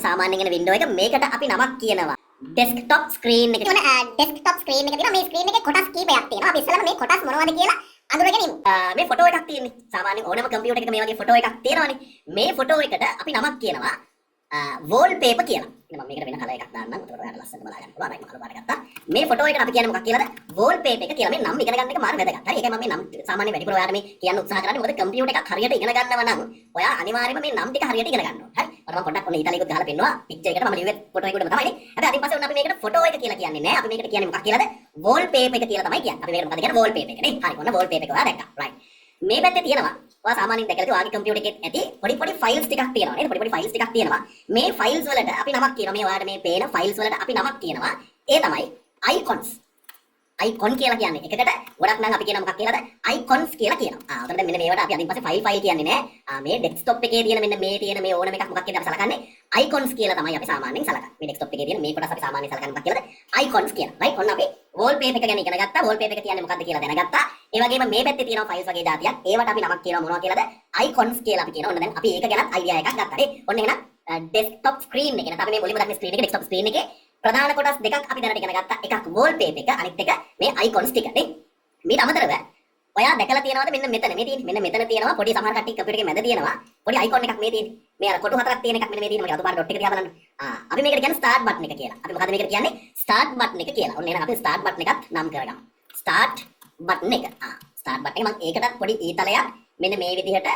සාමාන්‍යයෙන් වින්ඩෝ එක මේකට අපි නමක් කියනවා ඩෙස්ක්ටොප් ස්ක්‍රීන් එක. ඩෙස්ක්ටොප් ස්ක්‍රීන් එක තියෙනවා. මේ ස්ක්‍රීන් එකේ කොටස් කීපයක් තියෙනවා. අපි ඉස්සෙල්ලාම මේ කොටස් මොනවද කියලා අඳුරගෙන ඉමු. මේ ෆොටෝ එකක් තියෙන්නේ. සාමාන්‍යයෙන් ඕනම කම්පියුටර් එකක මේ වගේ ෆොටෝ එකක් තියෙනවානේ. මේ ෆොටෝ එකට අපි නමක් කියනවා wallpaper කියලා. ඉතින් මම මේකට වෙන කලර් එකක් දාන්නම්. එතකොට ඔයාලට ලස්සනට බලා ගන්න පුළුවන්. මම කලර් පාට ගත්තා. මේ ෆොටෝ එකට අපි කියන්නේ මොකක් කියලාද? wallpaper එක කියලා. මේ නම් ඉගෙන ගන්න එක මාර වැදගත්. හරි. ඒකයි මම මේ නම් සාමාන්‍යයෙන් වැඩිපුර ඔයාලට මේ කියන්න උත්සාහ කරන්නේ. මොකද කම්පියුටර් එකක් හරියට ඉගෙන ගන්නව නම් ඔයා අනිවාර්යයෙන්ම මේ නම් ටික හරියට ඉගෙන ගන්න ඕනේ. හරි. මම පොඩ්ඩක් ඔන්න ඊතාලියෙකුත් ගහලා පෙන්නවා. පික්චර් එකට මම ලිව්වේ ෆොටෝ එකකටම තමයිනේ. හැබැයි අදින් පස්සේ ඔන්න අපි මේකට ෆොටෝ එක කියලා කියන්නේ නෑ. අපි මේකට කියන්නේ මොකක් කියලාද? wallpaper එක කියලා තමයි කියන්නේ. අපි මේකට මොකද කියන්නේ? wallpaper එක නේ. හරි. ඔන්න wallpaper එක ඔයා දැක්කා. right. මේ පැත්තේ තියෙනවා ඔයා සාමාන්‍යයෙන් දැකලා තියෙන ඔයාගේ කම්පියුටර් එකේ ඇති පොඩි ෆයිල්ස් ටිකක් තියෙනවා නේද? පොඩි ෆයිල්ස් ටිකක් තියෙනවා. මේ ෆයිල්ස් වලට අපි නමක් කියනවා. මේ ඔයාලට මේ පේන ෆයිල්ස් වලට අපි නමක් කියනවා. ඒ තමයි icons. icon කියලා කියන්නේ එකකට ගොඩක් නම් අපි කියන මොකක් කියලාද? icons කියලා කියනවා. උතන දැන් මෙන්න මේවට අපි අදින් පස්සේ ෆයිල් කියන්නේ නෑ. මේ ඩෙස්ක්ටොප් එකේ තියෙන මෙන්න මේ තියෙන මේ ඕනම එකක් මොකක් කියලාද අපි සලකන්නේ? icons කියලා තමයි අපි සාමාන්‍යයෙන් සලකන්නේ. මේ ඩෙස්ක්ටොප් එකේ තියෙන මේ කොටස අපි සාමාන්‍යයෙන් සලකන්නේ මොකක් කියලාද? icons කියලා. right. ඔන්න අපි wallpaper එක ගැන ඉගෙන ගත්තා. wallpaper එක කියන්නේ මොකක්ද කියලා දැනගත්තා. ඒ වගේම මේ පැත්තේ තියෙනවා ෆයිල්ස් වගේ જાතියක්. ඒවට අපි නමක් කියනවා මොනවා කියලාද? icons කියලා අපි කියනවා. ඔන්න දැන් අපි ඒක ගැනත් අයිඩියා එකක් ගත්තා නේ. ඔන්න එහෙනම් desktop screen එක. නැත්නම් අපි මේ මුලින්ම දක්න screen එකේ desktop screen එකේ ප්‍රධාන කොටස් දෙකක් අපි දැනට ඉගෙන ගත්තා. එකක් wallpaper එක, අනිත් එක මේ icons ටික නේ. මේට අමතරව ඔයා දැකලා තියෙනවද මෙන්න මෙතන මේ තියෙන්නේ. මෙන්න මෙතන තියෙනවා පොඩි සමහර කට්ටිය කම්පියුටර් එකේ මැද තියෙනවා පොඩි icon එකක් මේ තියෙන්නේ. මේ අර කොටු හතරක් තියෙන එකක් මෙන්න මේ තියෙනවා. මගේ අතු පාට ඩොට් එක දිහා බලන්න. අපි මේකට කියන්නේ start button එක කියලා. අපි මොකද මේකට කියන්නේ? start button එක කියලා. ඔන්න එහෙනම් අපි start button එකත් නම් කරගමු. start button එක. start button එක මම ඒකටත් පොඩි ඊතලයක් මෙන්න මේ විදිහට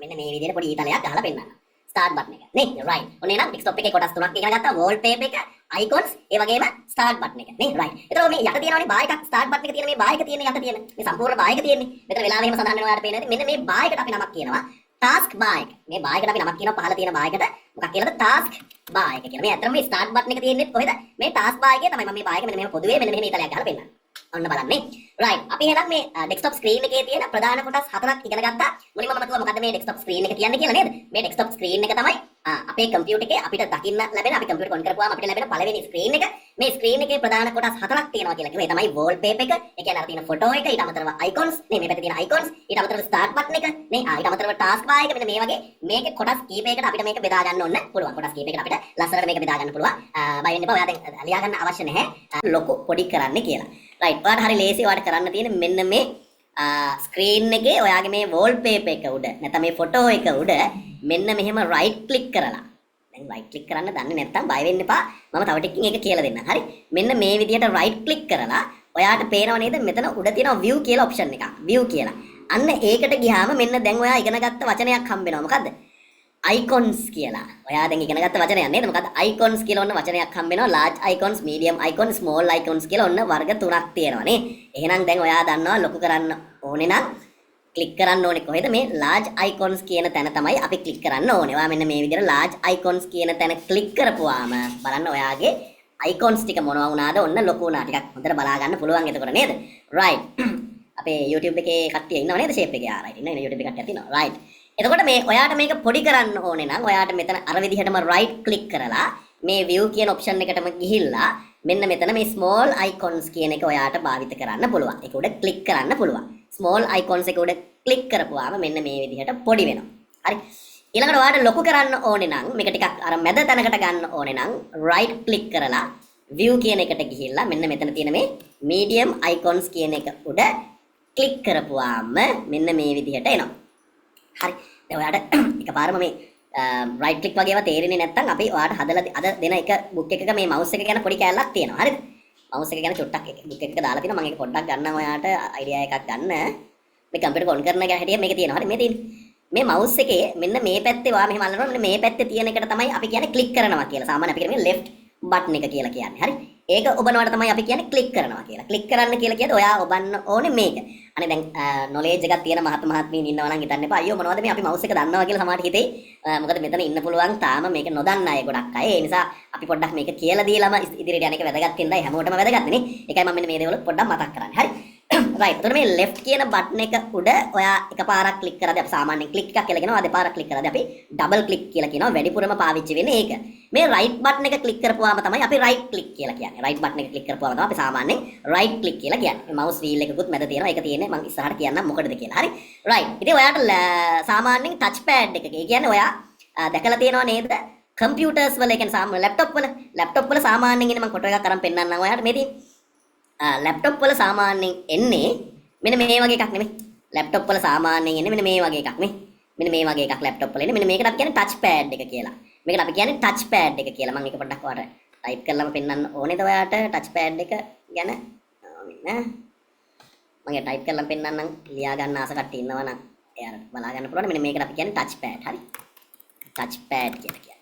මෙන්න මේ විදිහට පොඩි ඊතලයක් ගහලා පෙන්නන්නම්. start button එක නේ. right. ඔන්න එහෙනම් desktop එකේ කොටස් තුනක් ඉගෙන ගත්තා. wallpaper එක, icons, ඒ වගේම start button එක නේ. right. ඒතකොට මේ යට තියෙනවනේ bar එකක් start button එක තියෙන මේ bar එක තියෙන යට තියෙන මේ සම්පූර්ණ bar එක තියෙන්නේ. මෙතන වෙලාවෙ එහෙම සඳහන් වෙනවා ඔයාලට පේනවා. මෙන්න මේ bar එකට අපි නමක් කියනවා task bar එක. මේ bar එකට අපි නමක් කියනවා පහළ තියෙන bar එකට මොකක් කියලාද? task bar එක කියලා. මේ අතරම මේ start button එක තියෙන්නේ කොහෙද? මේ task bar එකේ තමයි මම මේ bar එක මෙන්න මෙහෙම පොදුවේ මෙන්න මෙහෙම ඊතලයක් ගහලා පෙන්නනවා. ඔන්න බලන්න. right. අපි එහෙනම් මේ desktop screen එකේ තියෙන ප්‍රධාන කොටස් හතරක් ඉගෙන ගත්තා. මුලින්ම මම කිව්වා මොකද්ද මේ desktop screen එක කියන්නේ කියලා නේද? මේ desktop screen එක තමයි අපේ කම්පියුටර් එකේ අපිට දකින්න ලැබෙන අපි කම්පියුටර් ඔන් කරපුවාම අපිට ලැබෙන පළවෙනි ස්ක්‍රීන් එක. මේ ස්ක්‍රීන් එකේ ප්‍රධාන කොටස් හතරක් තියෙනවා කියලා කිව්වා. ඒ තමයි wallpaper එක, ඒ කියන්නේ අර තියෙන ෆොටෝ එක, ඊට අමතරව icons, මේ පැත්තේ තියෙන icons, ඊට අමතරව start button එක, නේ ඊට අමතරව task bar එක. මෙන්න මේ වගේ මේකේ කොටස් කීපයකට අපිට මේක බෙදා ගන්න ඕන පුළුවන්. කොටස් කීපයකට අපිට ලස්සනට මේක බෙදා ගන්න පුළුවන්. බය වෙන්න එපා. ඔයා දැන් ලියා ගන්න අවශ්‍ය නැහැ. ලොකු පොඩි කරන්න කියලා. right. ඔයාලට හරි ලේසි. ඔයාලට කරන්න තියෙන මෙන්න මේ ස්ක්‍රීන් එකේ ඔයාගේ මේ wallpaper එක උඩ නැත්නම් මේ ෆොටෝ එක උඩ මෙන්න මෙහෙම right click කරලා දැන් right click කරන්න දන්නේ නැත්නම් බය වෙන්න එපා. මම තව ටිකකින් ඒක කියලා දෙන්නම්. හරි. මෙන්න මේ විදිහට right click කරලා ඔයාට පේනව නේද මෙතන උඩ තියෙනවා view කියලා option එකක්. view කියලා. අන්න ඒකට ගියාම මෙන්න දැන් ඔයා ඉගෙන ගත්ත වචනයක් හම්බ වෙනවා. මොකද්ද? icons කියලා. ඔයා දැන් ඉගෙන ගත්ත වචනයක් නේද? මොකද්ද? icons කියලා ඔන්න වචනයක් හම්බ වෙනවා. large icons, medium icons, small icons කියලා ඔන්න වර්ග තුනක් තියෙනවා නේ. එහෙනම් දැන් ඔයා දන්නවා ලොකු කරන්න ඕනේ නම් ක්ලික් කරන්න ඕනේ කොහෙද? මේ large icons කියන තැන තමයි අපි ක්ලික් කරන්න ඕනේ. ඔයා මෙන්න මේ විදිහට large icons කියන තැන ක්ලික් කරපුවාම බලන්න ඔයාගේ icons ටික මොනවා වුණාද? ඔන්න ලොකු වුණා. ටිකක් හොඳට බලා ගන්න පුළුවන් එතකොට නේද? right. අපේ YouTube එකේ කට්ටිය ඉන්නව නේද? shape එකේ. right. ඉන්න YouTube එකේ කට්ටියක් ඉන්නවා. right. එතකොට මේ ඔයාට මේක පොඩි කරන්න ඕනේ නම් ඔයාට මෙතන අර විදිහටම right click කරලා මේ view කියන option එකටම ගිහිල්ලා මෙන්න මෙතන මේ small icons කියන එක ඔයාට භාවිත කරන්න පුළුවන්. ඒක උඩ click කරන්න පුළුවන්. small icons එක උඩ click කරපුවාම මෙන්න මේ විදිහට පොඩි වෙනවා. හරි. ඊළඟට ඔයාට ලොකු කරන්න ඕනේ නම් මේක ටිකක් අර මැද තැනකට ගන්න ඕනේ නම් right click කරලා view කියන එකට ගිහිල්ලා මෙන්න මෙතන තියෙන මේ medium icons කියන එක උඩ click කරපුවාම මෙන්න මේ විදිහට එනවා. හරි. දැන් ඔයාට එකපාරම මේ right click වගේ ඒවා තේරෙන්නේ නැත්නම් අපි ඔයාට හදලා අද දෙන එක book එකක මේ mouse එක ගැන පොඩි කැලලක් තියෙනවා. හරිද? mouse එක ගැන චුට්ටක් book එකක දාලා තියෙනවා. මම ඒක පොඩ්ඩක් ගන්නම් ඔයාට idea එකක් ගන්න. මේ කම්පියුටර් ඔන් කරන හැටි මේක තියෙනවා. හරි මේ තියෙන්නේ. මේ mouse එකේ මෙන්න මේ පැත්තේ ඔයා මෙහෙම අල්ලනවා. මෙන්න මේ පැත්තේ තියෙන එකට තමයි අපි කියන්නේ click කරනවා කියලා. සාමාන්‍යයෙන් අපි කියන්නේ left button එක කියලා කියන්නේ. හරි. ඒක ඔබනවට තමයි අපි කියන්නේ click කරනවා කියලා. click කරන්න කියලා කියද්දී ඔයා ඔබන්න ඕනේ මේක. අනේ දැන් knowledge එකක් තියෙන මහත්මීන් ඉන්නවා නම් හිතන්න එපා. අයියෝ මොනවද මේ අපි mouse එක දන්නවා කියලා සමහරට හිතේ. මොකද මෙතන ඉන්න පුළුවන් තාම මේක නොදන්න අය ගොඩක් අය. ඒ නිසා අපි පොඩ්ඩක් මේක කියලා දීලාම ඉදිරියට යන එක වැදගත් වෙනදයි හැමෝටම වැදගත් නේ. ඒකයි මම මෙන්න මේ දේවල් පොඩ්ඩක් මතක් කරන්නේ. හරි. right. එතකොට මේ left කියන button එක උඩ ඔයා එකපාරක් click කරද්දී අපි සාමාන්‍යයෙන් click එකක් කියලා කියනවා. දෙපාරක් click කරද්දී අපි double click කියලා කියනවා. වැඩිපුරම පාවිච්චි වෙන්නේ ඒක. මේ right button එක click කරපුවාම තමයි අපි right click කියලා කියන්නේ. right button එක click කරපුවාම තමයි අපි සාමාන්‍යයෙන් right click කියලා කියන්නේ. mouse wheel එකකුත් මැද තියෙනවා. ඒක තියෙන්නේ මම ඉස්සරහට කියන්නම් මොකටද කියලා. හරි. right. ඉතින් ඔයාට සාමාන්‍යයෙන් touch pad එකක ඒ කියන්නේ ඔයා දැකලා තියෙනව නේද? කම්පියුටර්ස් වල කියන්නේ ලැප්ටොප් වල සාමාන්‍යයෙන් ඉන්නේ මම ෆොටෝ එකක් අරන් පෙන්නන්නම් ඔයාලට මේ තියෙන ලැප්ටොප් වල සාමාන්‍යයෙන් එන්නේ මෙන්න මේ වගේ එකක් නෙමෙයි ලැප්ටොප් වල සාමාන්‍යයෙන් එන්නේ මෙන්න මේ වගේ එකක් නේ මෙන්න මේ වගේ එකක් ලැප්ටොප් වල එන්නේ මෙන්න මේකට අපි කියන්නේ ටච් පෑඩ් එක කියලා මේකට අපි කියන්නේ ටච් පෑඩ් එක කියලා මම ඒක පොඩ්ඩක් ඔයාලට ටයිප් කරලාම පෙන්නන්න ඕනේද ඔයාලට ටච් පෑඩ් එක ගැන මෙන්න මම ටයිප් කරලා පෙන්නන්නම් ලියා ගන්න ආස කට්ටිය ඉන්නවා නම් එයාලා බලා ගන්න පුළුවන් මෙන්න මේකට අපි කියන්නේ ටච් පෑඩ් හරි ටච් පෑඩ් කියලා කියන්නේ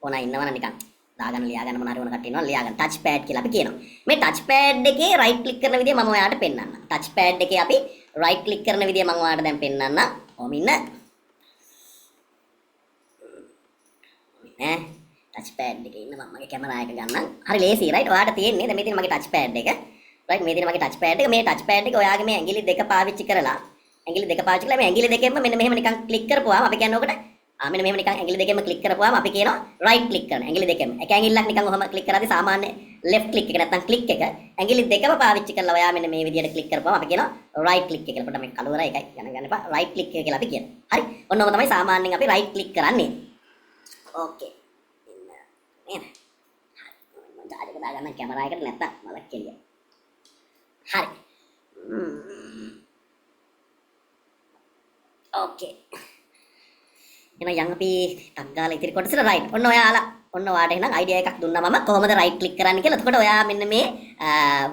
ඕන ඉන්නවනම් නිකන් දාගන්න ලියා ගන්න මොනාරි ඕන කට්ටිය ඉන්නවා ලියා ගන්න ටච් පෑඩ් කියලා අපි කියනවා මේ ටච් පෑඩ් එකේ රයිට් ක්ලික් කරන විදිය මම ඔයාලට පෙන්නන්නම් ටච් පෑඩ් එකේ අපි රයිට් ක්ලික් කරන විදිය මම ඔයාලට දැන් පෙන්නන්නම් ඔහොම ඉන්න ටච් පෑඩ් එකේ ඉන්න මම මගේ කැමරා එක ගන්නම් හරි ලේසි රයිට් ඔයාලට තියෙන්නේ දැන් මේ තියෙන මගේ ටච් පෑඩ් එක රයිට් මේ තියෙන මගේ ටච් පෑඩ් එක මේ ටච් පෑඩ් එක ඔයාගේ මේ ඇඟිලි දෙක පාවිච්චි කරලා මේ ඇඟිලි දෙකෙන්ම මෙන්න මෙහෙම නිකන් ක්ලික් කරපුවාම අපි කියන්නේ ඔකට මෙන්න මෙහෙම නිකන් ඇඟිලි දෙකෙන්ම ක්ලික් කරපුවාම අපි කියනවා රයිට් ක්ලික් කරන ඇඟිලි දෙකෙන්ම එක ඇඟිල්ලක් නිකන් ඔහම ක්ලික් කරාදී සාමාන්‍ය ලෙෆ්ට් ක්ලික් එක නැත්නම් ක්ලික් එක ඇඟිලි දෙකම පාවිච්චි කරලා ඔයා මෙන්න මේ විදිහට ක්ලික් කරපුවාම අපි කියනවා රයිට් ක්ලික් එක කියලා. පොඩ්ඩක් මේ කලවර එකයි ගණන් එපා රයිට් ක්ලික් එක කියලා අපි කියනවා. හරි ඔන්නෝම තමයි සාමාන්‍යයෙන් අපි රයිට් ක්ලික් කරන්නේ. ඕකේ නේද? හරි මම දාඩක දාගන්න කැමරා එකට නැත්තම් මලක් කෙලිය. හරි ඕකේ එහෙනම් යන් අපි ටක් ගාලා ඉතිරි කොටසට රයිට් ඔන්න ඔයාලා ඔන්න ඔයාට එහෙනම් අයිඩියා එකක් දුන්නා මම කොහොමද රයිට් ක්ලික් කරන්න කියලා. එතකොට ඔයා මෙන්න මේ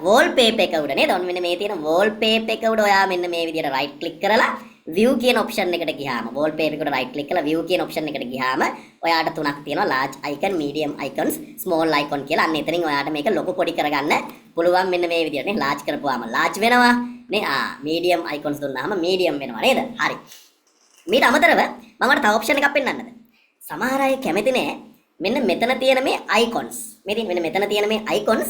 වෝල්පේපර් එක උඩ නේද? ඔන්න මෙන්න මේ තියෙන වෝල්පේපර් එක උඩ ඔයා මෙන්න මේ විදිහට රයිට් ක්ලික් කරලා view කියන ඔප්ෂන් එකට ගියාම wallpaper එකට right click කරලා view කියන ඔප්ෂන් එකට ගියාම ඔයාට තුනක් තියෙනවා large icon medium icons small icon කියලා. අන්න එතනින් ඔයාට මේක ලොකු පොඩි කරගන්න පුළුවන් මෙන්න මේ විදිහට නේ. large කරපුවාම large වෙනවා නේ. medium icons දුන්නාම medium වෙනවා නේද? හරි. මීට අමතරව මම ඔයාලට තව ඔප්ෂන් එකක් පෙන්නන්නද? සමහර අය කැමති නෑ මෙන්න මෙතන තියෙන මේ icons. මෙන්න මෙතන තියෙන මේ icons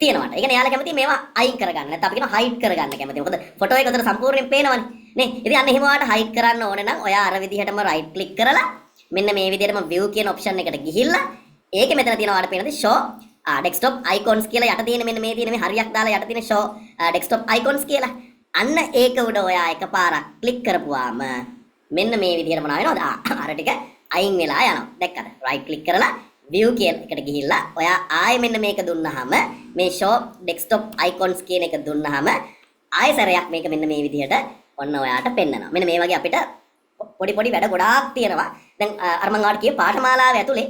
තියෙනවට. ඒ කියන්නේ යාළුවා කැමති මේවා අයින් කරගන්න. නැත්නම් අපි කියනවා හයිඩ් කරගන්න කැමති. මොකද ෆොටෝ එක උතර සම්පූර්ණයෙන් පේනවනේ. නේ. ඉතින් අන්න එහෙම වාට හයිඩ් කරන්න ඕනේ නම් ඔයා අර විදිහටම රයිට් ක්ලික් කරලා මෙන්න මේ විදිහටම view කියන ඔප්ෂන් එකට ගිහිල්ලා ඒකේ මෙතන තියෙනවා වාට පේනද show desktop icons කියලා යට තියෙන මෙන්න මේ තියෙන මේ හරියක් දාලා යට තියෙන show desktop icons කියලා. අන්න ඒක උඩ ඔයා එකපාරක් ක්ලික් කරපුවාම මෙන්න මේ විදිහට මොනවා වෙනවද? අර ටික අයින් වෙලා යනවා. දැක්කද? රයිට් ක්ලික් කරලා view කියන එකට ගිහිල්ලා ඔයා ආයෙ මෙන්න මේක දුන්නාම මේ show desktop icons කියන එක දුන්නාම ආයෙ සැරයක් මේක මෙන්න මේ විදිහට ඔන්න ඔයාට පෙන්නනවා. මෙන්න මේ වගේ අපිට පොඩි පොඩි වැඩ ගොඩාක් තියෙනවා. දැන් අර මම ඔයාලට කියේ පාඨමාලාව ඇතුලේ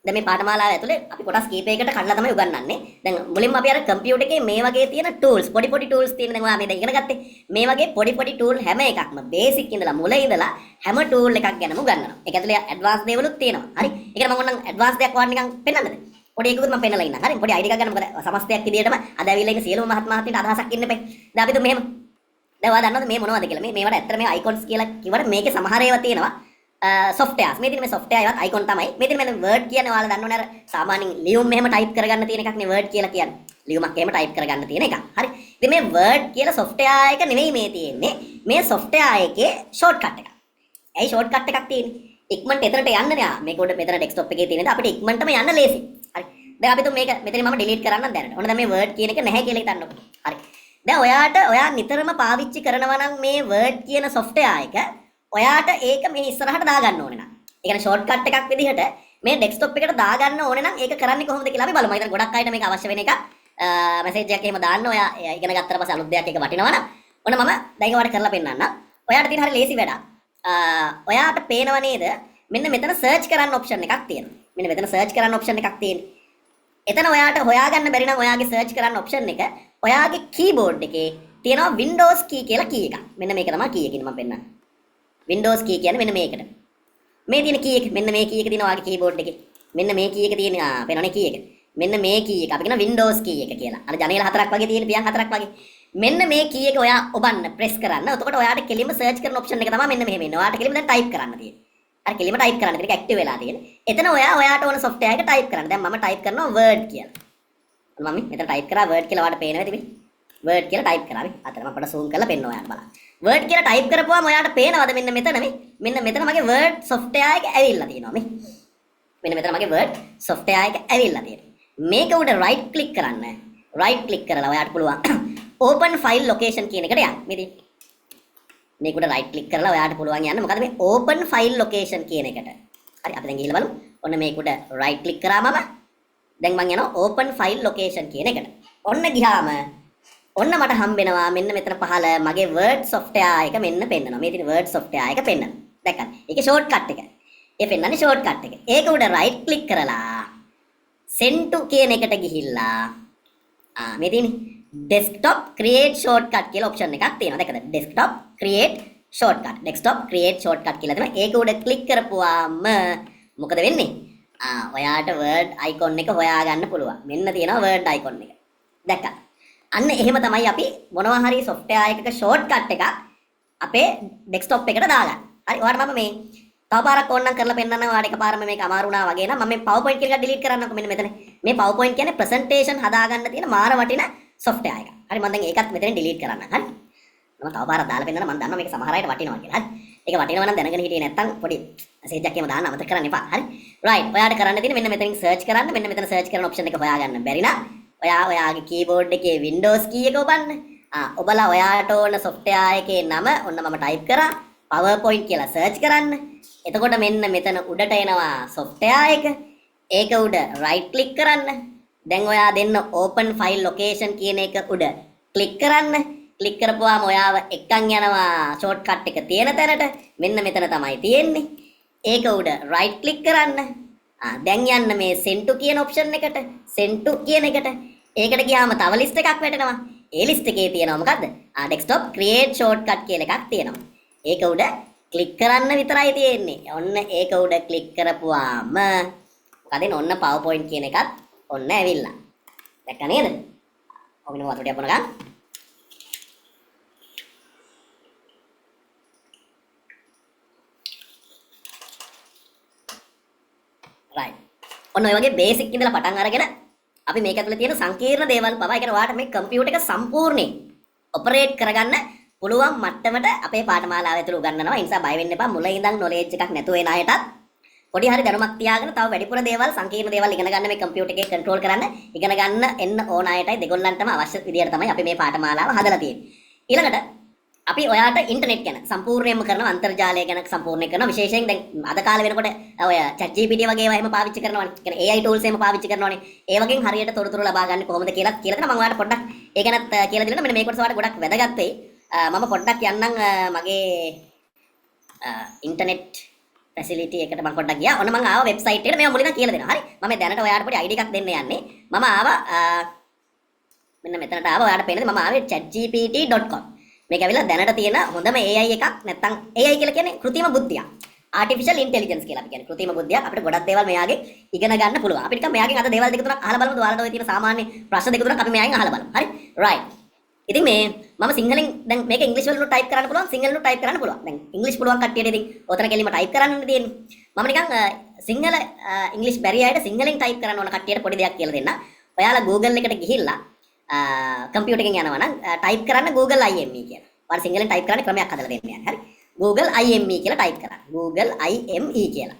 දැන් මේ පාඨමාලාව ඇතුලේ අපි කොටස් කීපයකට කඩලා තමයි උගන්වන්නේ. දැන් මුලින්ම අපි අර කම්පියුටර් එකේ මේ වගේ තියෙන tools පොඩි tools තියෙන දැන් ඔයා මේ දැන් ඉගෙන ගත්තේ. මේ වගේ පොඩි tool හැම එකක්ම බේසික් ඉඳලා මුල ඉඳලා හැම tool එකක් ගැනම උගන්වනවා. ඒක ඇතුලේ ඇඩ්වාන්ස් දේවලුත් තියෙනවා. හරි. ඒකට මම ඕනනම් ඇඩ්වාන්ස් දෙයක් ඔයාලට නිකන් පෙන්නන්නද? පොඩි එකකුත් මම පෙන්නලා ඉන්නම්. හරි. පොඩි අයිඩියා එකක් ගන්න. මොකද සමස්තයක් විදියටම අද ඇවිල්ලා ඉන්න සියලුම මහත්මයාට අදහසක් ඉන්න බෑ. දැන් අපි මෙහෙම දැන් ඔයා දන්නවද මේ මොනවද කියලා? මේවට ඇත්තට මේ icons කියලා කිව්වට මේකේ සමහර ඒවා තියෙනවා. softwares මේ තියෙන මේ software එකත් icon තමයි. මේ තියෙන මේ word කියන්නේ ඔයාලා දන්නවනේ අර සාමාන්‍යයෙන් ලියුම් මෙහෙම type කරගන්න තියෙන එකක් නේ word කියලා කියන්නේ. ලියුමක් එහෙම type කරගන්න තියෙන එකක්. හරි. ඉතින් මේ word කියලා software එක නෙවෙයි මේ තියෙන්නේ. මේ software එකේ shortcut එකක්. ඇයි shortcut එකක් තියෙන්නේ? ඉක්මනට එතනට යන්න නෑ. මේක උඩ මෙතන desktop එකේ තියෙන ඉඳ අපිට ඉක්මනටම යන්න ලේසි. හරි. දැන් අපි මේක මෙතනින් මම delete කරන්නම් දැනට. ඔන්න දැන් මේ word කියන එක නැහැ කියලා හිතන්නකො. හරි. දැන් ඔයා නිතරම පාවිච්චි කරනවා නම් මේ word කියන software එක ඔයාට ඒක මේ ඉස්සරහට දාගන්න ඕනේ නම්. ඒ කියන්නේ shortcut එකක් විදිහට මේ desktop එකට දාගන්න ඕනේ නම් ඒක කරන්නේ කොහොමද කියලා අපි බලමු. හිතන්න ගොඩක් අයට මේක අවශ්‍ය වෙන එක. message එකක් එහෙම දාන්න ඔයා ඉගෙන ගත්තට පස්සේ අලුත් දෙයක් එක වටිනවා නම් ඔන්න මම දැන් ඔයාලට කරලා පෙන්නන්නම්. ඔයාට තියෙන හරිය ලේසි වැඩක්. ඔයාට පේනව නේද? මෙන්න මෙතන search කරන්න option එකක් තියෙනවා. මෙන්න මෙතන search කරන්න option එකක් තියෙනවා. එතන ඔයාට හොයාගන්න බැරි නම් ඔයාගේ search කරන්න option එක ඔයාගේ keyboard එකේ තියෙනවා Windows key කියලා key එකක්. මෙන්න මේක තමයි key එකකින් මම පෙන්නන්නේ. Windows key කියන්නේ මෙන්න මේකට. මේ තියෙන key එක මෙන්න මේ key එක තියෙනවා ඔයාගේ keyboard එකේ. මෙන්න මේ key එක තියෙන පේනවනේ key එක. මෙන්න මේ key එක අපි කියන Windows key එක කියලා. අර ජනේල හතරක් වගේ තියෙන පියන් හතරක් වගේ. මෙන්න මේ key එක ඔයා ඔබන්න press කරන්න. එතකොට ඔයාට කෙලින්ම search කරන option එක තමයි මෙන්න මෙහෙම එන්නේ. ඔයාට කෙලින්ම දැන් type කරන්න තියෙන්නේ. අර කෙලින්ම type කරන්න තියෙන එක active වෙලා තියෙන්නේ. එතන ඔයාට ඕන software එක type කරන්න. දැන් මම type කරනවා word කියලා. මම මෙතන type කරා word කියලා ඔයාලට පේනවා ඉතින්. word කියලා type කරා අපි. අතන මම පොඩ්ඩක් zoom කරලා පෙන්නනවා ඔයාලට බලන්න. word කියලා type කරපුවාම ඔයාට පේනවද මෙන්න මෙතන මේ මෙන්න මෙතන මගේ word software එක ඇවිල්ලා තියෙනවා මේ. මෙන්න මෙතන මගේ word software එක ඇවිල්ලා තියෙනවා. මේක උඩ right click කරන්න. right click කරලා ඔයාට පුළුවන් open file location කියන එකට යන්න. මේ මේක උඩ right click කරලා ඔයාට පුළුවන් යන්න. මොකද මේ open file location කියන එකට. හරි අපි දැන් ගිහිල්ලා බලමු. ඔන්න මේක උඩ right click කරාම දැන් මම යනවා open file location කියන එකට. ඔන්න ගියාම ඔන්න මට හම්බෙනවා මෙන්න මෙතන පහළ මගේ Word software එක මෙන්න පෙන්නනවා. මේ තියෙන Word software එක පෙන්නනවා. දැක්කද? ඒකේ shortcut එක. ඒ පෙන්නන්නේ shortcut එක. ඒක උඩ right click කරලා send to කියන එකට ගිහිල්ලා මේ තියෙන්නේ desktop create shortcut කියලා option එකක් තියෙනවා. දැක්කද? desktop create shortcut. desktop create shortcut කියලා තමයි. ඒක උඩ click කරපුවාම මොකද වෙන්නේ? ඔයාට Word icon එක හොයාගන්න පුළුවන්. මෙන්න තියෙනවා Word icon එක. දැක්කද? අන්න එහෙම තමයි අපි මොනවා හරි software එකක shortcut එකක් අපේ desktop එකට දාගන්න. හරි. ඔයාලට මම මේ තව පාරක් ඕනනම් කරලා පෙන්නන්න. ඔයාලට එකපාරම මේක අමාරු වුණා වගේ නම් මම මේ PowerPoint කියන එක delete කරන්නම්කො මෙන්න මෙතන. මේ PowerPoint කියන්නේ presentation හදාගන්න තියෙන මාර වටින software එකක්. හරි මම දැන් ඒකත් මෙතන delete කරන්නම්. හරි. මම තව පාරක් දාලා පෙන්නන්න. මම දන්නවා මේක සමහර අයට වටිනවා කියලා. හරි. ඒක වටිනවා නම් දැනගෙන හිටියේ නැත්තම් පොඩි message එකක් එහෙම දාන්න අමතක කරන්න එපා. හරි. right. ඔයාලට කරන්න තියෙන්නේ මෙන්න මෙතනින් search කරන්න. මෙන්න මෙතන search කරන option එක හොයාගන්න බැරි නම් ඔයාගේ keyboard එකේ Windows key එක ඔබන්න. ඔබලා ඔයාට ඕන software එකේ නම ඔන්න මම type කරා. PowerPoint කියලා search කරන්න. එතකොට මෙන්න මෙතන උඩට එනවා software එක. ඒක උඩ right click කරන්න. දැන් ඔයා දෙන්න open file location කියන එක උඩ click කරන්න. click කරපුවාම ඔයාව එක්කන් යනවා shortcut එක තියෙන තැනට. මෙන්න මෙතන තමයි තියෙන්නේ. ඒක උඩ right click කරන්න. දැන් යන්න මේ send to කියන option එකට. send to කියන එකට. ඒකට ගියාම තව list එකක් වැටෙනවා. ඒ list එකේ තියෙනවා මොකද්ද? desktop create shortcut කියලා එකක් තියෙනවා. ඒක උඩ click කරන්න විතරයි තියෙන්නේ. ඔන්න ඒක උඩ click කරපුවාම මොකද ඔන්න PowerPoint කියන එකත් ඔන්න ඇවිල්ලා. දැක්ක නේද? ඔන්න වතුර ටිකක් බොන ගන්න. right. ඔන්න ඔය වගේ බේසික් ඉඳලා පටන් අරගෙන අපි මේක ඇතුලේ තියෙන සංකීර්ණ දේවල් පවා ඒ කියන්නේ ඔයාලට මේ කම්පියුටර් එක සම්පූර්ණයෙන් ඔපරේට් කරගන්න පුළුවන් මට්ටමට අපේ පාඨමාලාව ඇතුළේ උගන්වනවා. ඒ නිසා බය වෙන්න එපා. මුල ඉඳන් knowledge එකක් නැතුව එන අයටත් පොඩි හරි දැනුමක් තියාගෙන තව වැඩිපුර දේවල් සංකීර්ණ දේවල් ඉගෙන ගන්න මේ කම්පියුටර් එකේ කන්ට්‍රෝල් කරන්න ඉගෙන ගන්න එන්න ඕන අයටයි දෙගොල්ලන්ටම අවශ්‍ය විදියට තමයි අපි මේ පාඨමාලාව හදලා තියෙන්නේ. ඊළඟට අපි ඔයාට ඉන්ටර්නෙට් ගැන සම්පූර්ණයෙන්ම කරන අන්තර්ජාලය ගැන සම්පූර්ණ කරනවා. විශේෂයෙන් දැන් අද කාලේ වෙනකොට ඔය ChatGPT වගේ ඒවා එහෙම පාවිච්චි කරනවානේ. කියන්නේ AI tools එහෙම පාවිච්චි කරනවානේ. ඒ වගේම හරියට තොරතුරු ලබා ගන්න කොහොමද කියලා දෙනවා. මම ඔයාලට පොඩ්ඩක් ඒ ගැනත් කියලා දෙන්න. මෙන්න මේ කොටස ඔයාලට ගොඩක් වැදගත් වෙයි. මම පොඩ්ඩක් යන්නම් මගේ ඉන්ටර්නෙට් ෆැසිලිටි එකට මම පොඩ්ඩක් ගියා. ඔන්න මම ආවා වෙබ්සයිට් එකට. මේවා මුලින්ම කියලා දෙනවා. හරි. මම දැනට ඔයාලට පොඩි ID එකක් දෙන්න යන්නේ. මම ආවා මෙන්න මෙතනට ආවා. ඔයාලට පේනද මම ආවේ chatgpt.com. මේක ඇවිල්ලා දැනට තියෙන හොඳම AI එකක්. නැත්තම් AI කියලා කියන්නේ කෘත්‍රිම බුද්ධිය. artificial intelligence කියලා අපි කියන්නේ. කෘත්‍රිම බුද්ධිය. අපිට ගොඩක් දේවල් මෙයාගේ ඉගෙන ගන්න පුළුවන්. අපි නිකන් මෙයාගෙන් අද දේවල් දෙක තුනක් අහලා බලමුද? ඔයාලට ඔය තියෙන සාමාන්‍ය ප්‍රශ්න දෙක තුනක් අපි මෙයාගෙන් අහලා බලමු. හරි. right. ඉතින් මේ මම සිංහලෙන් දැන් මේක ඉංග්‍රීසි වලින් ටයිප් කරන්න පුළුවන් සිංහලෙන් ටයිප් කරන්න පුළුවන්. දැන් ඉංග්‍රීසි පුළුවන් කට්ටියට ඉතින් ඔතන කෙලින්ම ටයිප් කරන්න තියෙන්නේ. මම නිකන් සිංහල ඉංග්‍රීසි බැරි අයට සිංහලෙන් ටයිප් කරන්න ඕන කට්ටියට පොඩි දෙයක් කියලා දෙන්න. ඔයාලා Google එකට ගිහිල්ලා කම්පියුටර් එකෙන් යනවා නම් ටයිප් කරන්න Google IME කියලා. ඔයාලා සිංහලෙන් ටයිප් කරන්න ක්‍රමයක් හදලා දෙන්න යන්නේ. හරි. Google IME කියලා ටයිප් කරන්න. Google IME කියලා.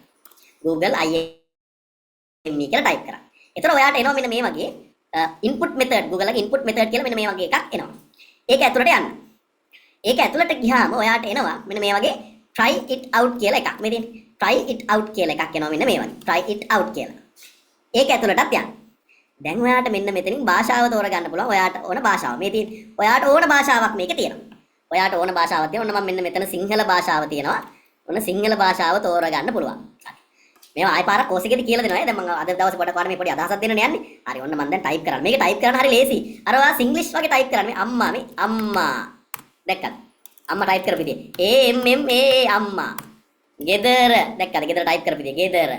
Google IME කියලා ටයිප් කරන්න. එතකොට ඔයාට එනවා මෙන්න මේ වගේ input method Google එකේ input method කියලා මෙන්න මේ වගේ එකක් එනවා. ඒක ඇතුළට යන්න. ඒක ඇතුළට ගියාම ඔයාට එනවා මෙන්න මේ වගේ try it out කියලා එකක්. මේ තියෙන්නේ try it out කියලා එකක් එනවා මෙන්න මේ වගේ. try it out කියලා. ඒක ඇතුළටත් යන්න. දැන් ඔයාට මෙන්න මෙතනින් භාෂාව තෝරගන්න පුළුවන්. ඔයාට ඕන භාෂාව. මේ තියෙන්නේ ඔයාට ඕන භාෂාවක් මේකේ තියෙනවා. ඔයාට ඕන භාෂාවක් තියෙනවා. ඔන්න මම මෙන්න මෙතන සිංහල භාෂාව තියෙනවා. ඔන්න සිංහල භාෂාව තෝරගන්න පුළුවන්. මේවා ආයි පාරක් කෝස් එකේදී කියලා දෙනවා. දැන් මම අද දවසේ පොඩ පාඩමේ පොඩි අදහසක් දෙන්න යන්නේ. හරි ඔන්න මම දැන් ටයිප් කරන්න. මේක ටයිප් කරන්න හරි ලේසි. අර ඔයා සිංග්ලිෂ් වගේ ටයිප් කරන්න. මේ අම්මා මේ අම්මා. දැක්කද? අම්මා ටයිප් කරපු විදිය. අම්මා. ගෙදර. දැක්කද? ගෙදර ටයිප් කරපු විදිය. ගෙදර.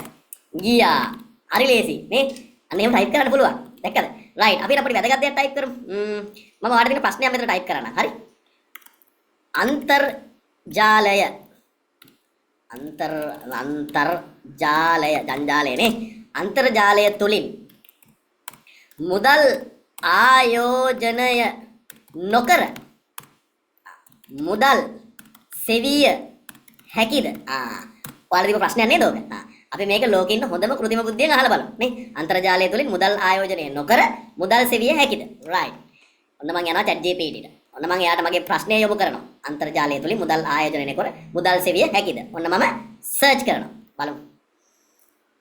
ගියා. හරි ලේසි. නේ? අන්න එහෙම ටයිප් කරන්න පුළුවන්. දැක්කද? රයිට්. අපි අපිට වැදගත් දෙයක් ටයිප් කරමු. මම ඔයාලට දෙන ප්‍රශ්නයක් මෙතන ටයිප් කරන්න. හරි? අන්තර්ජාලය ජංජාලයනේ අන්තර්ජාලය තුලින් මුදල් ආයෝජනය නොකර මුදල් සෙවිය හැකිද? ඔයාලා දීපු ප්‍රශ්නයක් නේද ඔක? අපි මේක ලෝකෙ ඉන්න හොඳම කෘත්‍රිම බුද්ධියෙන් අහලා බලමු නේ. අන්තර්ජාලය තුලින් මුදල් ආයෝජනය නොකර මුදල් සෙවිය හැකිද? right. ඔන්න මම යනවා ChatGPT-ට. ඔන්න මම එයාට මගේ ප්‍රශ්නය යොමු කරනවා. අන්තර්ජාලය තුලින් මුදල් ආයෝජනය කර මුදල් සෙවිය හැකිද? ඔන්න මම සර්ච් කරනවා. බලමු.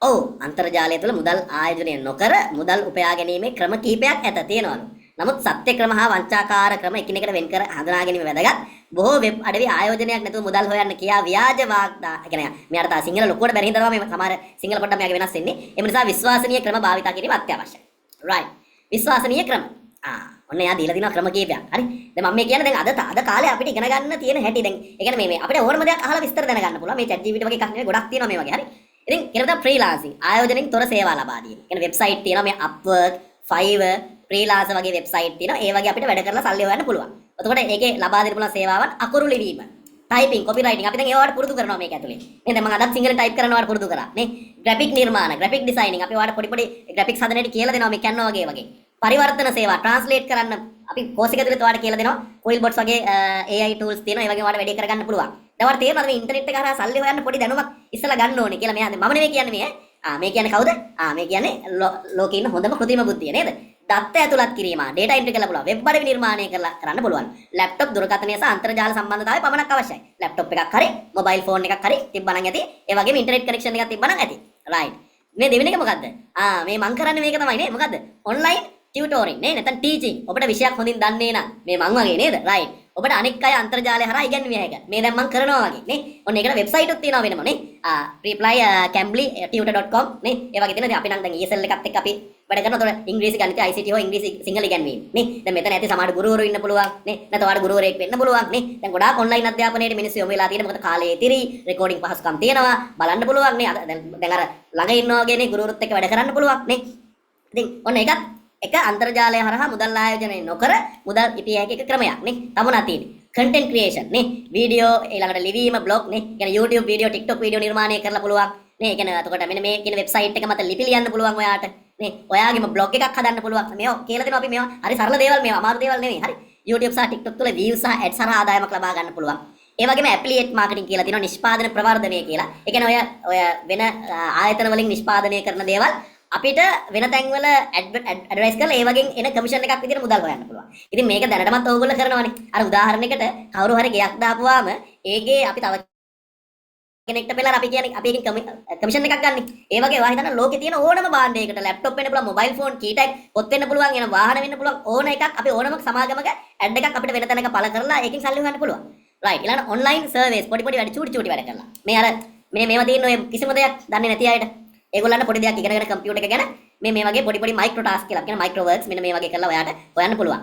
ඔව් අන්තර්ජාලය තුළ මුදල් ආයෝජනය නොකර මුදල් උපයා ගැනීමේ ක්‍රම කිහිපයක් ඇත තියෙනවලු. නමුත් සත්‍ය ක්‍රම හා වංචාකාර ක්‍රම එකිනෙකට වෙන් කර හඳුනා ගැනීම වැදගත්. බොහෝ වෙබ් අඩවි ආයෝජනයක් නැතුව මුදල් හොයන්න කියා ව්‍යාජ වාග්දා කියන්නේ මෙයාට තා සිංහල ලොකුවට බැරි හින්දා තමයි මේ සමහර සිංහල පොඩ්ඩක් මෙයාගේ වෙනස් වෙන්නේ. ඒ නිසා විශ්වාසනීය ක්‍රම භාවිත කිරීම අත්‍යවශ්‍යයි. right. විශ්වාසනීය ක්‍රම. ඔන්න එයා දීලා දිනවා ක්‍රම කීපයක්. හරි. දැන් මම මේ කියන්නේ දැන් අද කාලේ අපිට ඉගෙන ගන්න තියෙන හැටි දැන් ඒ කියන්නේ මේ අපිට ඕනම දෙයක් අහලා විස්තර දැනගන්න පුළුවන්. මේ chat GPT වගේ එකක් නෙවෙයි ගොඩක් තියෙනවා මේ වගේ. හරි. ඉතින් කියනවා ෆ්‍රීලාන්සින් ආයෝජනෙන් තොර සේවා ලබා දීම. කියන්නේ වෙබ්සයිට් තියෙනවා මේ Upwork, Fiverr, Freelancer වගේ වෙබ්සයිට් තියෙනවා. ඒ වගේ අපිට වැඩ කරලා සල්ලි හොයන්න පුළුවන්. එතකොට ඒකේ ලබා දෙන්න පුළුවන් සේවාවන් අකුරු ලිවීම, typing, copywriting අපි දැන් ඒවට පුරුදු කරනවා මේක ඇතුලේ. මේ දැන් මම අදත් සිංහලෙන් type කරනවාට පුරුදු කරා. නේ graphic නිර්මාණ, graphic designing අපි ඔයාලට පොඩි graphics හදන හැටි කියලා දෙනවා මේ Canva වගේ. පරිවර්තන සේවා translate කරන්න අපි course එක ඇතුලේ ඔයාලට කියලා දෙනවා. Quillbots වගේ AI tools තියෙනවා. ඒ වගේ ඔයාලට වැඩේ කරගන්න පුළුවන්. දැන් ඔයාලට තේරෙනවද මේ ඉන්ටර්නෙට් එක හරහා සල්ලි හොයන්න පොඩි දැනුමක් ඉස්සලා ගන්න ඕනේ කියලා මෙයා මම නෙවෙයි කියන්නේ මේ. මේ කියන්නේ කවුද? මේ කියන්නේ ලෝකේ ඉන්න හොඳම කෘත්‍රිම බුද්ධිය නේද? දත්ත ඇතුළත් කිරීම, data entry කරලා පුළුවන්. වෙබ් අඩවි නිර්මාණය කරන්න පුළුවන්. ලැප්ටොප් දුරකථනය සහ අන්තර්ජාල සම්බන්ධතාවය පමණක් අවශ්‍යයි. ලැප්ටොප් එකක් හරි, මොබයිල් ෆෝන් එකක් හරි තිබ්බනම් ඇති. ඒ වගේම ඉන්ටර්නෙට් කනෙක්ෂන් එකක් තිබ්බනම් ඇති. right. මේ දෙවෙනි එක මොකද්ද? මේ මං කරන්නේ මේක තමයි නේ. මොකද්ද? online tutoring නේ නැත්නම් teaching. ඔබට විෂයක් හොඳින් දන්නේ නම් මේ මං වගේ නේද? right. ඔබට අනෙක් අය අන්තර්ජාලය හරහා ඉගෙනීමේ හැක. මේ දැන් මං කරනවා වගේ නේ. ඔන්න ඒකට වෙබ්සයිට් උත් තියෙනවා වෙනම නේ. reply cambly.tutor.com නේ. ඒ වගේ තියෙනවා. අපි නම් දැන් ESL එකත් එක්ක අපි වැඩ කරනවා. ඒතකොට ඉංග්‍රීසි ගණිත ICT හෝ ඉංග්‍රීසි සිංහල ඉගෙනීම නේ. දැන් මෙතන ඇති සමහර ගුරුවරු ඉන්න පුළුවන් නේ. නැත්නම් ඔයාලට ගුරුවරයෙක් වෙන්න පුළුවන් නේ. දැන් ගොඩාක් ඔන්ලයින් අධ්‍යාපනයේ මිනිස්සු යොමු වෙලා තියෙන මොකද කාලේ තිරි රෙකෝඩින් පහසුකම් තියෙනවා. බලන්න පුළුවන් නේ. දැන් අර ළඟ ඉන්නවා වගේ නේ ගුරුවරුත් එක්ක වැඩ කරන්න පුළුවන් නේ. ඉතින් ඔන්න ඒකත් එක අන්තර්ජාලය හරහා මුදල් ආයෝජනය නොකර මුදල් ඉපිය හැකි එක ක්‍රමයක් නේ. තමුණා තියෙන්නේ. content creation නේ. වීඩියෝ ඊළඟට ලිවීම blog නේ. කියන්නේ YouTube වීඩියෝ, TikTok වීඩියෝ නිර්මාණය කරලා පුළුවන් නේ. ඒ කියන්නේ එතකොට මෙන්න මේ කියන වෙබ්සයිට් එක මත ලිපි ලියන්න පුළුවන් ඔයාට නේ. ඔයාගේම blog එකක් හදන්න පුළුවන්. මේවා කියලා දෙනවා අපි මේවා. හරි සරල දේවල් මේවා. අමාරු දේවල් නෙවෙයි. හරි. YouTube සහ TikTok තුල views සහ ads හරහා ආදායමක් ලබා ගන්න පුළුවන්. ඒ වගේම affiliate marketing කියලා තියෙනවා නිෂ්පාදන ප්‍රවර්ධනය කියලා. ඒ කියන්නේ ඔය වෙන ආයතන වලින් නිෂ්පාදනය කරන දේවල් අපිට වෙන තැන්වල ඇඩ්වර්ටයිස් කරලා ඒ වගේ එන කමිෂන් එකක් විදිහට මුදල් හොයන්න පුළුවන්. ඉතින් මේක දැනටමත් ඕගොල්ලෝ කරනවානේ. අර උදාහරණයකට කවුරු හරි ගෙයක් දාපුවාම ඒකේ අපි තව කෙනෙක්ට පෙළලා අපි කියන්නේ අපි එකකින් කමිෂන් එකක් ගන්න. ඒ වගේ ඔයා හිතන්න ලෝකේ තියෙන ඕනම භාණ්ඩයකට ලැප්ටොප් වෙන්න පුළුවන්, මොබයිල් ෆෝන්, කීටැග්, පොත් වෙන්න පුළුවන්, එන වාහන වෙන්න පුළුවන් ඕන එකක් අපි ඕනම සමාගමක ඇඩ් එකක් අපිට වෙන තැනක පළ කරලා ඒකෙන් සල්ලි හොයන්න පුළුවන්. right. ඊළඟ ඔන්ලයින් සර්විස් පොඩි වැඩ චූටි වැඩ කරලා. මේ අර මේවා තියෙන ඔය කිසිම දෙයක් දන්නේ නැති අයට ඒගොල්ලන්ට පොඩි දෙයක් ඉගෙනගෙන කම්පියුටර් එක ගැන මේ වගේ පොඩි මයික්‍රෝ ටාස්ක් කියලා කියන මයික්‍රෝ වර්ක්ස් මෙන්න මේ වගේ කරලා ඔයාට හොයන්න පුළුවන්.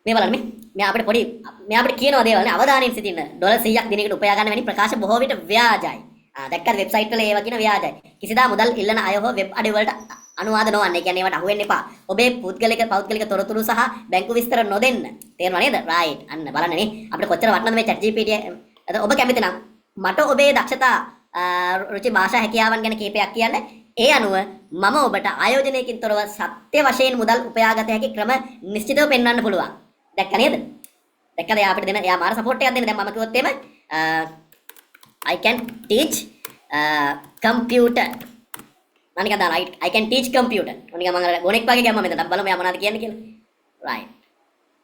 මේ බලන්න මේ අපිට කියනවා දේවල් නේ අවධානයෙන් සිටින්න ඩොලර් 100ක් දිනයකට උපයා ගන්න වැනි ප්‍රකාශ බොහෝ විට ව්‍යාජයි. දැක්කද වෙබ්සයිට් වල ඒවා කියන ව්‍යාජයි. කිසිදා මුදල් ඉල්ලන අය හෝ වෙබ් අඩවි වලට අනුවාද නොවන්න. ඒ කියන්නේ ඒවට අහු වෙන්න එපා. ඔබේ පෞද්ගලික තොරතුරු සහ බැංකු විස්තර නොදෙන්න. තේරුණා නේද? right. අන්න බලන්න නේ අපිට කොච්චර වටිනවද මේ chat GPT. ඔබ කැමති නම් මට ඔබේ දක්ෂතා රුචි භාෂා හැකියාවන් ගැන කීපයක් කියන්න. ඒ අනුව මම ඔබට ආයෝජනයකින් තොරව සත්‍ය වශයෙන් මුදල් උපයාගත හැකි ක්‍රම නිශ්චිතව පෙන්වන්න පුළුවන්. දැක්ක නේද? දැක්කද? එයා අපිට දෙන එයා මාර සපෝට් එකක් දෙන්න. දැන් මම කිව්වොත් එහෙම I can teach computer. මම නිකන් දාලා I can teach computer. නිකන් මම ගොනෙක් වගේ ගියාම මෙතන බලමු එයා මොනවද කියන්නේ කියලා. right.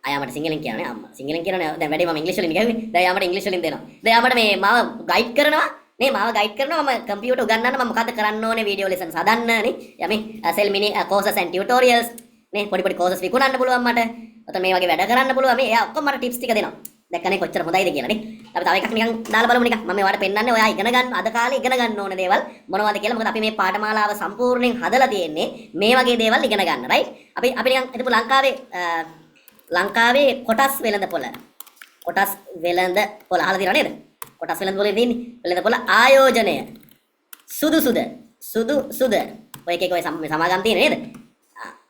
අයා මට සිංහලෙන් කියනවා නේ අම්මා. සිංහලෙන් කියනනේ දැන් වැඩි මම ඉංග්‍රීසි වලින් ගිහුවේ. දැන් එයා මට ඉංග්‍රීසි වලින් දෙනවා. දැන් එයා මට මේ මාව ගයිඩ් කරනවා. නේ මාව ගයිඩ් කරනවා මම කම්පියුටර් උගන්වන්න මම මොකද්ද කරන්න ඕනේ වීඩියෝ ලෙසන්ස් හදන්න නේ යමි සෙල් මිනි courses and tutorials නේ පොඩි courses විකුණන්න පුළුවන් මට අත මේ වගේ වැඩ කරන්න පුළුවන් මේ එයා ඔක්කොම මට ටිප්ස් ටික දෙනවා දැක්කනේ කොච්චර හොඳයිද කියලා නේ අපි තව එකක් නිකන් දාලා බලමු නිකන් මම මේවට පෙන්නන්නේ ඔයා ඉගෙන ගන්න අද කාලේ ඉගෙන ගන්න ඕනේ දේවල් මොනවද කියලා මොකද අපි මේ පාඨමාලාව සම්පූර්ණයෙන් හදලා තියෙන්නේ මේ වගේ දේවල් ඉගෙන ගන්න right අපි නිකන් හිතමු ලංකාවේ කොටස් වෙළඳපොළ අහලා තියෙනව නේද කොටස් වෙළඳපොලේ තියෙන්නේ වෙළඳපොළ ආයෝජනය සුදුසුද ඔය එක ඔය සමාගම් තියෙන නේද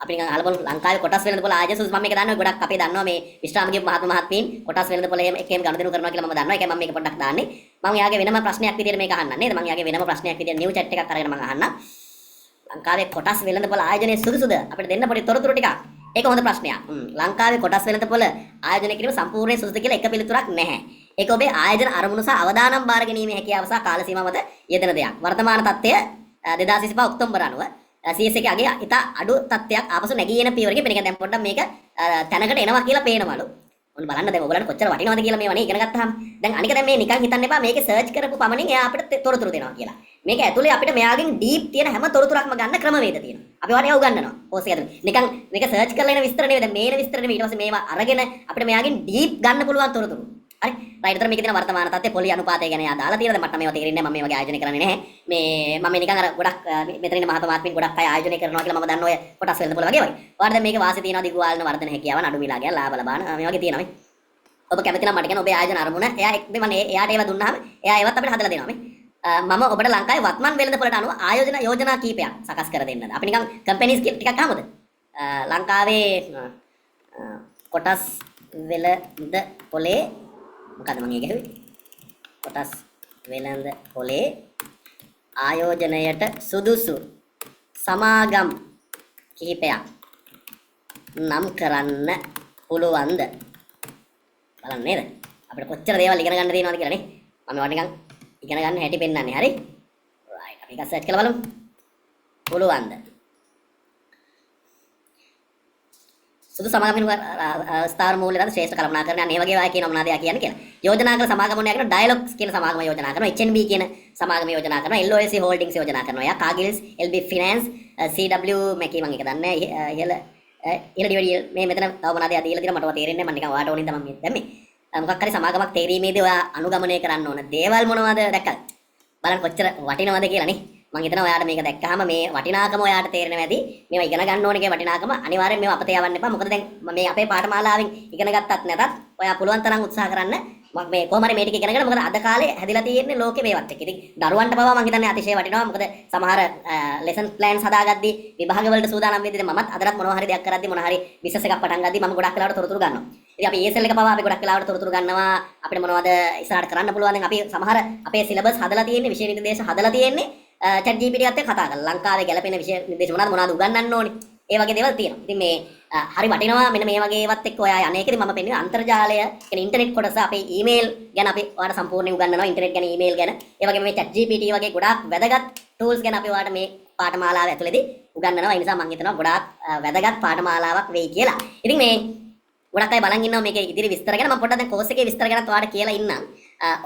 අපි නිකන් අහලා බලමු ලංකාවේ කොටස් වෙළඳපොළ ආයෝජන සුදුසු මම මේක දන්නවා ගොඩක් අපේ දන්නවා මේ විශ්‍රාමගේ මහත්මීන් කොටස් වෙළඳපොළ එකේම ගනුදෙනු කරනවා කියලා මම දන්නවා ඒකයි මම මේක පොඩ්ඩක් දාන්නේ මම යාගේ වෙනම ප්‍රශ්නයක් විදියට මේක අහන්න නේද මම යාගේ වෙනම ප්‍රශ්නයක් විදියට නිව් chat එකක් අරගෙන මම අහන්න ලංකාවේ කොටස් වෙළඳපොළ ආයෝජනයේ සුදුසුද අපිට දෙන්න පොඩි තොරතුරු ටිකක් ඒක හොඳ ප්‍රශ්නයක් ලංකාවේ කොටස් වෙළඳපොළ ආයෝජනය කිරීම සම්පූර්ණයෙන් සුදුසුද කියලා එක පිළිතුරක් නැහැ ඒක ඔබේ ආයෝජන අරමුණු සහ අවදානම් බාර ගැනීමේ හැකියාව සහ කාල සීමාව මත යෙදෙන දෙයක්. වර්තමාන තත්ත්වය 2025 ඔක්තෝබර් අනුව CS එකේ අගේ ඉතා අඩු තත්ත්වයක් ආපසු නැගී එන පියවරකින් පෙනෙන දැන් පොඩ්ඩක් මේක තැනකට එනවා කියලා පේනවලු. ඔන්න බලන්න දැන් ඔයගලන්ට කොච්චර වටිනවද කියලා මේවා නේ ඉගෙන ගත්තාම. දැන් අනික දැන් මේ නිකන් හිතන්න එපා මේකේ සර්ච් කරපු පමණින් එයා අපිට තොරතුරු දෙනවා කියලා. මේක ඇතුලේ අපිට මෙයාගෙන් ඩීප් තියෙන හැම තොරතුරක්ම ගන්න ක්‍රමවේද තියෙනවා. අපි වාට ඒවා උගන්වනවා. කෝස් එක ඇතුලේ. නිකන් මේක සර්ච් කරලා එන විස්තර නෙවෙයි. දැන් මේන විස්තර නෙවෙයි. ඊට පස්සේ මේවා අරගෙන අපිට මෙයාගෙන් ඩීප් ගන්න පුළුවන් තොරතුරු. හරි. රයිට්. ඒතර මේකේ තියෙන වර්තමාන තත්ත්වය පොලි අනුපාතය ගැන එයා දාලා තියෙනවා. දැන් මට මේවා තේරෙන්නේ නැහැ. මම මේ වගේ ආයෝජනය කරන්නේ නැහැ. මම නිකන් අර ගොඩක් මෙතන ඉන්න මහත්මයාත්මින් ගොඩක් අය ආයෝජනය කරනවා කියලා මම දන්න ඔය කොටස් වෙනද පොළ වගේ වගේ. ඔයාලට දැන් මේකේ වාසිය තියෙනවා දිගු ආලන වර්ධන හැකියාවන් අඩු මිලා ගියා ලාභ ලබාන මේ වගේ තියෙනවා මේ. ඔබ කැමති නම් මට කියන ඔබේ ආයෝජන අරමුණ එයා එයාට ඒවා දුන්නාම එයා ඒවත් අපිට හදලා දෙනවා මේ. මම ඔබට ලංකාවේ වත්මන් වෙළඳ පොළට අනුව ආයෝජන යෝජනා කීපයක් සකස් කර දෙන්නද. අපි නිකන් කම්පැනිස් ටිකක් අහමුද? ලංකාවේ කොටස් වෙළඳ පොලේ මොකද්ද මම කියුවේ? කොටස් වෙළඳ පොලේ ආයෝජනයට සුදුසු සමාගම් කිහිපයක් නම් කරන්න පුළුවන්ද? බලන්න නේද? අපිට කොච්චර දේවල් ඉගෙන ගන්න තියෙනවද කියලා නේ. මම ඒවා නිකන් ඉගෙන ගන්න හැටි පෙන්නන්නේ. හරි? රයිට්. අපි එක සර්ච් කරලා බලමු. පුළුවන්ද? සුදු සමාගමින් ස්ථාවර මූල්‍යයට ශ්‍රේෂ්ඨ කළමනාකරණය අන්න ඒ වගේ අය කියනවා මොනවද කියන්නේ කියලා. යෝජනා කළ සමාගම මොනවා කියන ඩයලොග්ස් කියන සමාගම යෝජනා කරනවා. HNB කියන සමාගම යෝජනා කරනවා. LOC හෝල්ඩින්ග්ස් යෝජනා කරනවා. යා කාගිල්ස් LB ෆිනෑන්ස් CW මේකේ මම එක දන්නේ ඉහළ ඩිවිඩියල් මේ මෙතන තව මොනවද දීලා තියෙනවා මටව තේරෙන්නේ නැහැ. මම නිකන් ඔයාට ඕනින් තමයි දැම්මේ. මොකක් හරි සමාගමක් තේරීමේදී ඔයා අනුගමනය කරන්න ඕන දේවල් මොනවද දැක්කද? බලන්න කොච්චර වටිනවද කියලා නේ. මම හිතනවා ඔයාට මේක දැක්කහම මේ වටිනාකම ඔයාට තේරෙනවා ඇති. මේවා ඉගෙන ගන්න ඕනේ වටිනාකම අනිවාර්යෙන් මේවා අපතේ යවන්න එපා. මොකද දැන් මේ අපේ පාඨමාලාවෙන් ඉගෙන ගත්තත් නැතත් ඔයා පුළුවන් තරම් උත්සාහ කරන්න. මම මේ කොහොම හරි මේ ටික ඉගෙනගෙන මොකද අද කාලේ හැදිලා තියෙන්නේ ලෝකේ මේවත් එක්ක. ඉතින් දරුවන්ට පවා මම හිතන්නේ අතිශය වටිනවා. මොකද සමහර ලෙසන් ප්ලෑන්ස් හදාගද්දී විභාග වලට සූදානම් වෙද්දී මමත් අදටත් මොනවා හරි දෙයක් කරද්දී මොනවා හරි බිස්නස් එකක් පටන් ගද්දී මම ගොඩක් වෙලාවට තොරතුරු ගන්නවා. ඉතින් අපි ESL එක පවා අපි ගොඩක් වෙලාවට තොරතුරු ගන්නවා. අපිට මොනවද ඉස්සරහට කරන්න පුළුවන්. දැන් අපි සමහර අපේ සිලබස් හදලා තියෙන්නේ විෂය නිර්දේශ හදලා තියෙන්නේ chat GPT එකත් එක්ක කතා කරලා ලංකාවේ ගැලපෙන විෂය නිර්දේශ මොනවද උගන්වන්න ඕනේ. ඒ වගේ දේවල් තියෙනවා. ඉතින් මේ හරි වටිනවා මෙන්න මේ වගේ ඒවත් එක්ක ඔයා අනේකදී මම පෙන්වන්නේ අන්තර්ජාලය කියන්නේ ඉන්ටර්නෙට් කොටස අපේ ඊමේල් ගැන අපි ඔයාලට සම්පූර්ණයෙන් උගන්වනවා. ඉන්ටර්නෙට් ගැන ඊමේල් ගැන. ඒ වගේම මේ chat GPT වගේ ගොඩාක් වැදගත් tools ගැන අපි ඔයාලට මේ පාඨමාලාව ඇතුළේදී උගන්වනවා. ඒ නිසා මම හිතනවා ගොඩාක් වැදගත් පාඨමාලාවක් වෙයි කියලා. ඉතින් මේ ගොඩක් අය බලන් ඉන්නවා මේකේ ඉදිරි විස්තර ගැන. මම පොඩ්ඩක් දැන් කෝස් එකේ විස්තර ගැනත් ඔයාලට කියලා ඉන්නම්.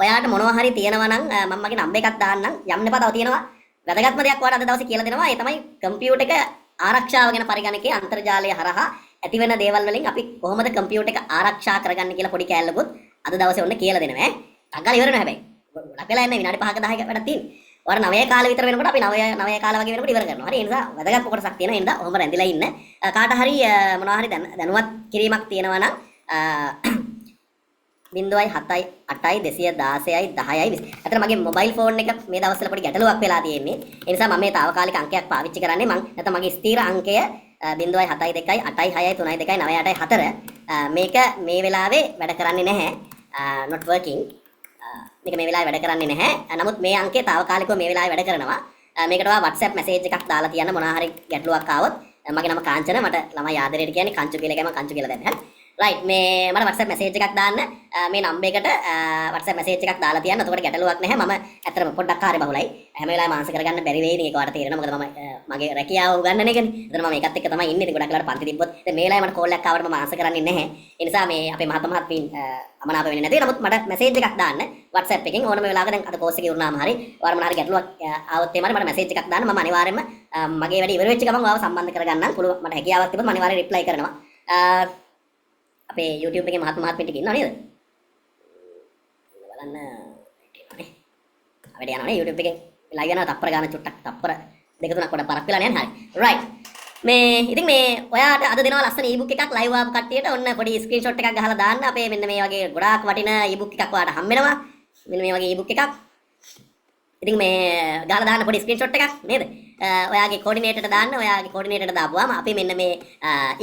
ඔයාලට මොනවා හරි තියෙනවා නම් මම මගේ නම්බර් එකක් දාන්නම්. යන්න එපා තව තියෙනවා. වැදගත්ම දෙයක් ඔයාලට අද දවසේ කියලා දෙනවා. ඒ තමයි කම්පියුටර් එක ආරක්ෂාව ගැන පරිගණකයේ අන්තර්ජාලය හරහා ඇතිවෙන දේවල් වලින් අපි කොහොමද කම්පියුටර් එක ආරක්ෂා කරගන්නේ කියලා පොඩි කෑල්ලකුත් අද දවසේ ඔන්න කියලා දෙනවා ඈ. ටග්ගාලා ඉවර වෙනවා හැබැයි. ගොඩක් වෙලා ඉන්නේ විනාඩි 5ක 10ක වැඩක් තියෙන්නේ. ඔයාලා 9 කාලෙ විතර වෙනකොට අපි 9 කාල වගේ වෙනකොට ඉවර කරනවා. හරි ඒ නිසා වැදගත් කොටසක් තියෙනවා. ඒ නිසා ඔහොම රැඳිලා ඉන්න. කාට හරි මොනවා හරි දැනුවත් කිරීමක් තියෙනවා නම් 0.7යි 8යි 216යි 10යි 20. අතන මගේ මොබයිල් ෆෝන් එක මේ දවස්වල පොඩි ගැටලුවක් වෙලා තියෙන්නේ. ඒ නිසා මම මේ తాවකාලික අංකයක් පාවිච්චි කරන්නේ. මම නැත්නම් මගේ ස්ථිර අංකය 0.7යි 2යි 8යි 6යි 3යි 2යි 9යි 8යි 4. මේක මේ වෙලාවේ වැඩ කරන්නේ නැහැ. not working. මේක මේ වෙලාවේ වැඩ කරන්නේ නැහැ. නමුත් මේ අංකය తాවකාලිකව මේ වෙලාවේ වැඩ කරනවා. මේකට ඔයා WhatsApp message එකක් දාලා තියන්න මොනවා හරි ගැටලුවක් ආවොත්. මගේ නම කාංචන. මට ළමයි ආදරේට කියන්නේ කංචු කියලා එකම කංචු කියලා දැන්. හරි. right මේ මට WhatsApp message එකක් දාන්න මේ නම්බර් එකට WhatsApp message එකක් දාලා තියන්න. එතකොට ගැටලුවක් නැහැ. මම ඇත්තටම පොඩ්ඩක් කාර්ය බහුලයි. හැම වෙලාවෙම ආන්සර් කරගන්න බැරි වෙයි නේ. ඒක ඔයාලට තේරෙනවා. මොකද මම මගේ රැකියාව උගන්නන එකනේ. එතන මම ඒකත් එක්ක තමයි ඉන්නේ. ඉතින් ගොඩක් වෙලාවට පන්ති තිබ්බොත් දැන් මේ වෙලාවේ මට කෝල් එකක් ආවට මම ආන්සර් කරන්නේ නැහැ. ඒ නිසා මේ අපේ මහත්මීන් අමනාප වෙන්නේ නැති. නමුත් මට message එකක් දාන්න WhatsApp එකෙන් ඕනම වෙලාවක දැන් අද කෝස් එකේ ඉවරනාම හරි ඔයාලා මොනවා හරි ගැටලුවක් ආවොත් එහම මට message එකක් දාන්න. මම අනිවාර්යයෙන්ම මගේ වැඩේ ඉවර වෙච්ච ගමන් ඔයාව සම්බන්ධ කරගන්නම්. පුළුවන් මට හැකියාවක් තිබ්බොත් මම අනිවාර්යයෙන් reply කරනවා. අපේ YouTube එකේ මහත්මීන් ටික ඉන්නව නේද? බලන්න නේ. අපිට යනවනේ YouTube එකේ live යනවා තප්පර ගන්න චුට්ටක් තප්පර දෙක තුනක් කොට පරක් වෙලා යනවා. හරි. right. මේ ඉතින් මේ ඔයාට අද දෙනවා ලස්සන e-book එකක් live ආපු කට්ටියට ඔන්න පොඩි screenshot එකක් ගහලා දාන්න. අපේ මෙන්න මේ වගේ ගොඩාක් වටින e-book එකක් ඔයාට හම්බ වෙනවා. මෙන්න මේ වගේ e-book එකක්. ඉතින් මේ ගහලා දාන්න පොඩි ස්ක්‍රීන්ෂොට් එකක් නේද? ඔයාගේ කෝඩිනේටරට දාන්න. ඔයාගේ කෝඩිනේටරට දාපුවාම අපි මෙන්න මේ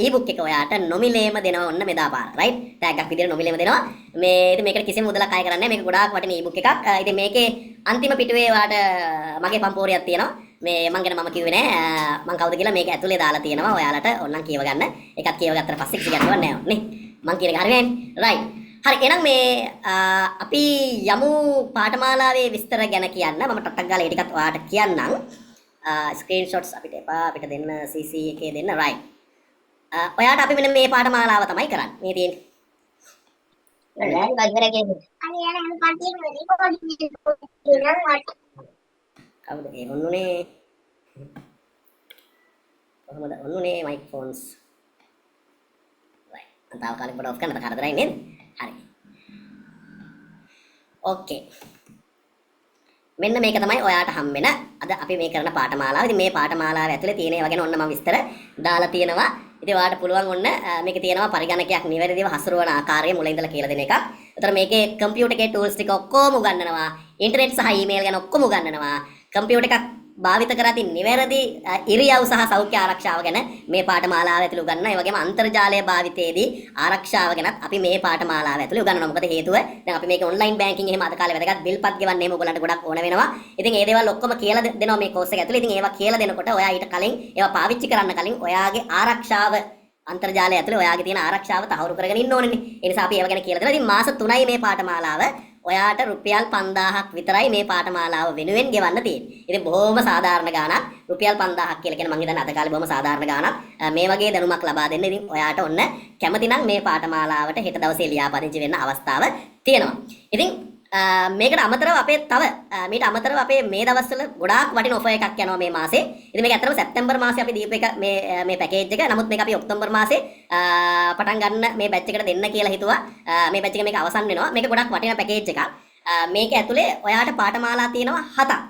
e-book එක ඔයාට නොමිලේම දෙනවා ඔන්න මෙදාපාර. right? ටැග් එකක් විදිහට නොමිලේම දෙනවා. මේ ඉතින් මේකට කිසිම මුදලක් අය කරන්නේ නැහැ. මේක ගොඩාක් වටින e-book එකක්. ඉතින් මේකේ අන්තිම පිටුවේ ඔයාට මගේ පම්පෝරියක් තියෙනවා. මේ මං ගැන මම කිව්වේ නෑ මං කවුද කියලා මේක ඇතුලේ දාලා තියෙනවා. ඔයාලට ඕනනම් කියව ගන්න. ඒකත් කියව ගත්තට පස්සේ කිසි ගැටලුවක් නෑ නේ. මං කියන එක හරියන්නේ. right. හරි එහෙනම් මේ අපි යමු පාඨමාලාවේ විස්තර ගැන කියන්න. මම ටට්ටක් ගාලා ඒ ටිකත් ඔයාලට කියන්නම්. ස්ක්‍රීන්ෂොට්ස් අපිට එපා අපිට දෙන්න CC එකේ දෙන්න right. ඔයාලට අපි මෙන්න මේ පාඨමාලාව තමයි කරන්නේ. මේ තියෙන්නේ. කවුද ඒ ඔන්නුනේ කොහමද ඔන්නුනේ මයික් ෆෝන්ස් right තාවකාලික පොඩ ඔෆ් කරන්න කරදරයි නේද හරි ඕකේ මෙන්න මේක තමයි ඔයාට හම්බෙන අද අපි මේ කරන පාඨමාලාව. ඉතින් මේ පාඨමාලාව ඇතුලේ තියෙන ඒවා ගැන ඔන්න මම විස්තර දාලා තියෙනවා. ඉතින් ඔයාට පුළුවන් ඔන්න මේකේ තියෙනවා පරිගණකයක් නිවැරදිව හසුරවන ආකාරය මුලින් ඉඳලා කියලා දෙන එකක්. ඒතර මේකේ කම්පියුටර් එකේ ටූල්ස් ටික ඔක්කොම උගන්වනවා. ඉන්ටර්නෙට් සහ ඊමේල් ගැන ඔක්කොම උගන්වනවා. කම්පියුටර් එකක් භාවිත කරද්දී නිවැරදි ඉරියව් සහ සෞඛ්‍ය ආරක්ෂාව ගැන මේ පාඨමාලාව ඇතුළේ උගන්වනවා. ඒ වගේම අන්තර්ජාලය භාවිතයේදී ආරක්ෂාව ගැනත් අපි මේ පාඨමාලාව ඇතුළේ උගන්වනවා. මොකද හේතුව දැන් අපි මේක ඔන්ලයින් බැංකින් එහෙම අද කාලේ වැදගත් බිල්පත් ගෙවන්න එහෙම ඔයගලන්ට ගොඩක් ඕන වෙනවා. ඉතින් ඒ දේවල් ඔක්කොම කියලා දෙනවා මේ කෝස් එක ඇතුළේ. ඉතින් ඒවා කියලා දෙනකොට ඔයා ඊට කලින් ඒවා පාවිච්චි කරන්න කලින් ඔයාගේ ආරක්ෂාව අන්තර්ජාලය ඇතුළේ ඔයාගේ තියෙන ආරක්ෂාව තහවුරු කරගෙන ඉන්න ඕනේ. ඒ නිසා අපි ඒව ගැන කියලා දෙනවා. ඉතින් මාස 3යි මේ පාඨමාලාව. ඔයාට රුපියල් 5000ක් විතරයි මේ පාඨමාලාව වෙනුවෙන් ගෙවන්න තියෙන්නේ. ඉතින් බොහොම සාධාරණ ගාණක්. රුපියල් 5000ක් කියලා කියන මං හිතන්නේ අද කාලේ බොහොම සාධාරණ ගාණක්. මේ වගේ දැනුමක් ලබා දෙන්න. ඉතින් ඔයාට ඔන්න කැමති නම් මේ පාඨමාලාවට හෙට දවසේ ලියාපදිංචි වෙන්න අවස්ථාව තියෙනවා. ඉතින් මේකට අමතරව අපේ තව මීට අමතරව අපේ මේ දවස්වල ගොඩාක් වටින ඔෆර් එකක් යනවා මේ මාසේ. ඉතින් මේක ඇත්තටම සැප්තැම්බර් මාසේ අපි දීපු එක මේ පැකේජ් එක. නමුත් මේක අපි ඔක්තෝබර් මාසේ පටන් ගන්න මේ බැච් එකට දෙන්න කියලා හිතුවා. මේ බැච් එක මේක අවසන් වෙනවා. මේක ගොඩක් වටින පැකේජ් එකක්. මේක ඇතුලේ ඔයාට පාඨමාලා තියෙනවා 7ක්.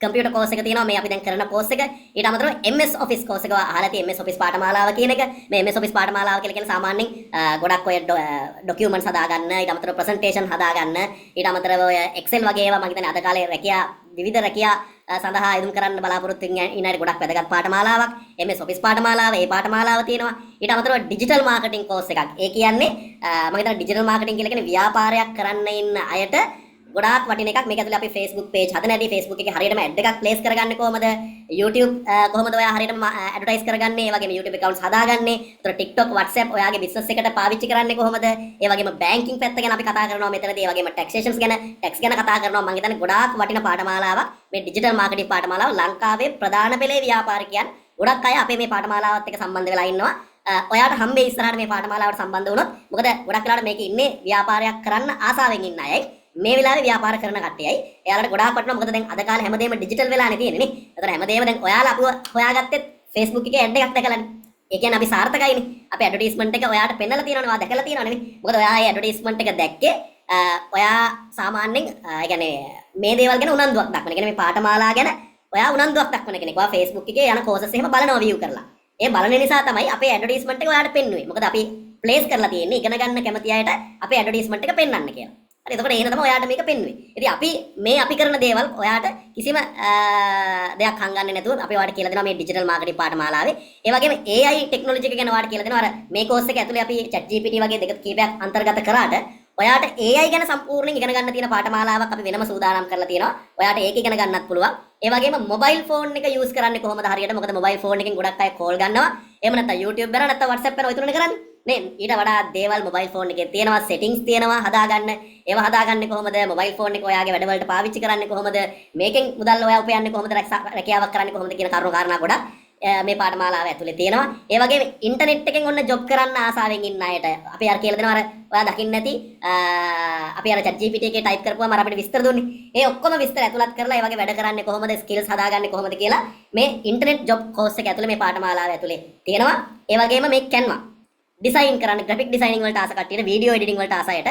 කම්පියුටර් කෝස් එක තියෙනවා මේ අපි දැන් කරන කෝස් එක. ඊට අමතරව MS Office කෝස් එක අහලා තියෙන MS Office පාඨමාලාව කියන එක. මේ MS Office පාඨමාලාව කියලා කියන සාමාන්‍යයෙන් ගොඩක් ඔය ඩොකියුමන්ට්ස් හදාගන්න, ඊට අමතරව ප්‍රසන්ටේෂන් හදාගන්න, ඊට අමතරව ඔය Excel වගේ ඒවා මම හිතන්නේ අද කාලේ රැකියා විවිධ රැකියා සඳහා යෙදුම් කරන්න බලාපොරොත්තු වෙන ඉන්නයි ගොඩක් වැදගත් පාඨමාලාවක්. MS Office පාඨමාලාව, ඒ පාඨමාලාව තියෙනවා. ඊට අමතරව ඩිජිටල් මාකටිං කෝස් එකක්. ඒ කියන්නේ මම හිතන්නේ ඩිජිටල් මාකටිං කියලා කියන්නේ ව්‍යාපාරයක් කරන්න ඉන්න අයට ගොඩාක් වටින එකක්. මේක ඇතුලේ අපි Facebook page හදන හැටි, Facebook එකේ හරියටම ad එකක් place කරගන්නේ කොහමද, YouTube කොහමද ඔයා හරියටම advertise කරගන්නේ, ඒ වගේම YouTube accounts හදාගන්නේ, ඒතර TikTok, WhatsApp ඔයාගේ business එකට පාවිච්චි කරන්නේ කොහමද, ඒ වගේම banking පැත්ත ගැන අපි කතා කරනවා මෙතනදී, ඒ වගේම taxations ගැන, tax ගැන කතා කරනවා. මම හිතන්නේ ගොඩාක් වටින පාඨමාලාවක් මේ digital marketing පාඨමාලාව. ලංකාවේ ප්‍රධාන පෙළේ ව්‍යාපාරිකයන් ගොඩක් අය අපේ මේ පාඨමාලාවත් එක්ක සම්බන්ධ වෙලා ඉන්නවා. ඔයාට හම්බෙයි ඉස්සරහට මේ පාඨමාලාවට සම්බන්ධ වුණොත්. මොකද ගොඩක් වෙලාවට මේකේ ඉන්නේ ව්‍යාපාරයක් කරන්න ආසාවෙන් ඉන්න අයයි. මේ වෙලාවේ ව්‍යාපාර කරන කට්ටියයි. එයාලට ගොඩාක් වටිනවා. මොකද දැන් අද කාලේ හැමදේම ඩිජිටල් වෙලානේ තියෙන්නේ නේ. ඒතර හැමදේම දැන් ඔයාලා අපිව හොයාගත්තෙත් Facebook එකේ ඇඩ් එකක් දැකලානේ. ඒ කියන්නේ අපි සාර්ථකයිනේ. අපි ඇඩ්වර්ටයිස්මන්ට් එක ඔයාට පෙන්නලා තියෙනවනේ. ඔයා දැකලා තියෙනවනේ නේ. මොකද ඔයා ඒ ඇඩ්වර්ටයිස්මන්ට් එක දැක්කේ ඔයා සාමාන්‍යයෙන් ඒ කියන්නේ මේ දේවල් ගැන උනන්දුවක් දක්වන. ඒ කියන්නේ මේ පාඨමාලා ගැන ඔයා උනන්දුවක් දක්වන කෙනෙක්. ඔයා Facebook එකේ යන කෝසස් එහෙම බලනවා view කරලා. ඒ බලන නිසා තමයි අපේ ඇඩ්වර්ටයිස්මන්ට් එක ඔයාට පෙන්වුවේ. මොකද අපි ප්ලේස් කරලා තියෙන්නේ ඉගෙන ගන්න කැමති අයට අපේ ඇඩ්වර්ටයිස්මන්ට් එක පෙන්වන්න කියලා. හරි එතකොට එහෙනම් තමයි ඔයාට මේක පෙන්වුවේ. ඉතින් අපි කරන දේවල් ඔයාට කිසිම දෙයක් හංගන්නේ නැතුව අපි ඔයාලට කියලා දෙනවා මේ ඩිජිටල් මාකටිං පාඨමාලාවේ. ඒ වගේම AI ටෙක්නොලොජි එක ගැන ඔයාලට කියලා දෙනවා. අර මේ කෝස් එක ඇතුලේ අපි ChatGPT වගේ දෙක කීපයක් අන්තර්ගත කරාට ඔයාට AI ගැන සම්පූර්ණයෙන් ඉගෙන ගන්න තියෙන පාඨමාලාවක් අපි වෙනම සූදානම් කරලා තියෙනවා. ඔයාට ඒක ඉගෙන ගන්නත් පුළුවන්. ඒ වගේම මොබයිල් ෆෝන් එක යූස් කරන්නේ කොහොමද හරියට? මොකද මොබයිල් ෆෝන් එකෙන් ගොඩක් අය කෝල් ගන්නවා. එහෙම නැත්නම් YouTube කරා නැත්නම් WhatsApp කරා ඔය තුනනේ කරන්නේ. නේ ඊට වඩා දේවල් මොබයිල් ෆෝන් එකේ තියෙනවා, settings තියෙනවා හදාගන්න. ඒවා හදාගන්නේ කොහොමද? මොබයිල් ෆෝන් එක ඔයාගේ වැඩවලට පාවිච්චි කරන්නේ කොහොමද? මේකෙන් මුදල් ඔයා උපයන්නේ කොහොමද? රැකියාවක් කරන්නේ කොහොමද කියන කරුණු කාරණා ගොඩක් මේ පාඨමාලාව ඇතුලේ තියෙනවා. ඒ වගේම ඉන්ටර්නෙට් එකෙන් ඔන්න ජොබ් කරන්න ආසාවෙන් ඉන්න අයට අපි අර කියලා දෙනවා අර ඔයා දකින්න නැති අපි අර ChatGPT එකේ ටයිප් කරපුවාම අර අපිට විස්තර දුන්නේ. ඒ ඔක්කොම විස්තර ඇතුළත් කරලා ඒ වගේ වැඩ කරන්නේ කොහොමද, ස්කිල්ස් හදාගන්නේ කොහොමද කියලා මේ ඉන්ටර්නෙට් ජොබ් කෝස් එක ඇතුලේ මේ පාඨමාලාව ඇතුලේ තියෙනවා. ඒ වගේම මේ Canva ඩිසයින් කරන්න, ග්‍රැෆික් ඩිසයිනින් වලට ආස කට්ටියට, වීඩියෝ එඩිටින් වලට ආසයට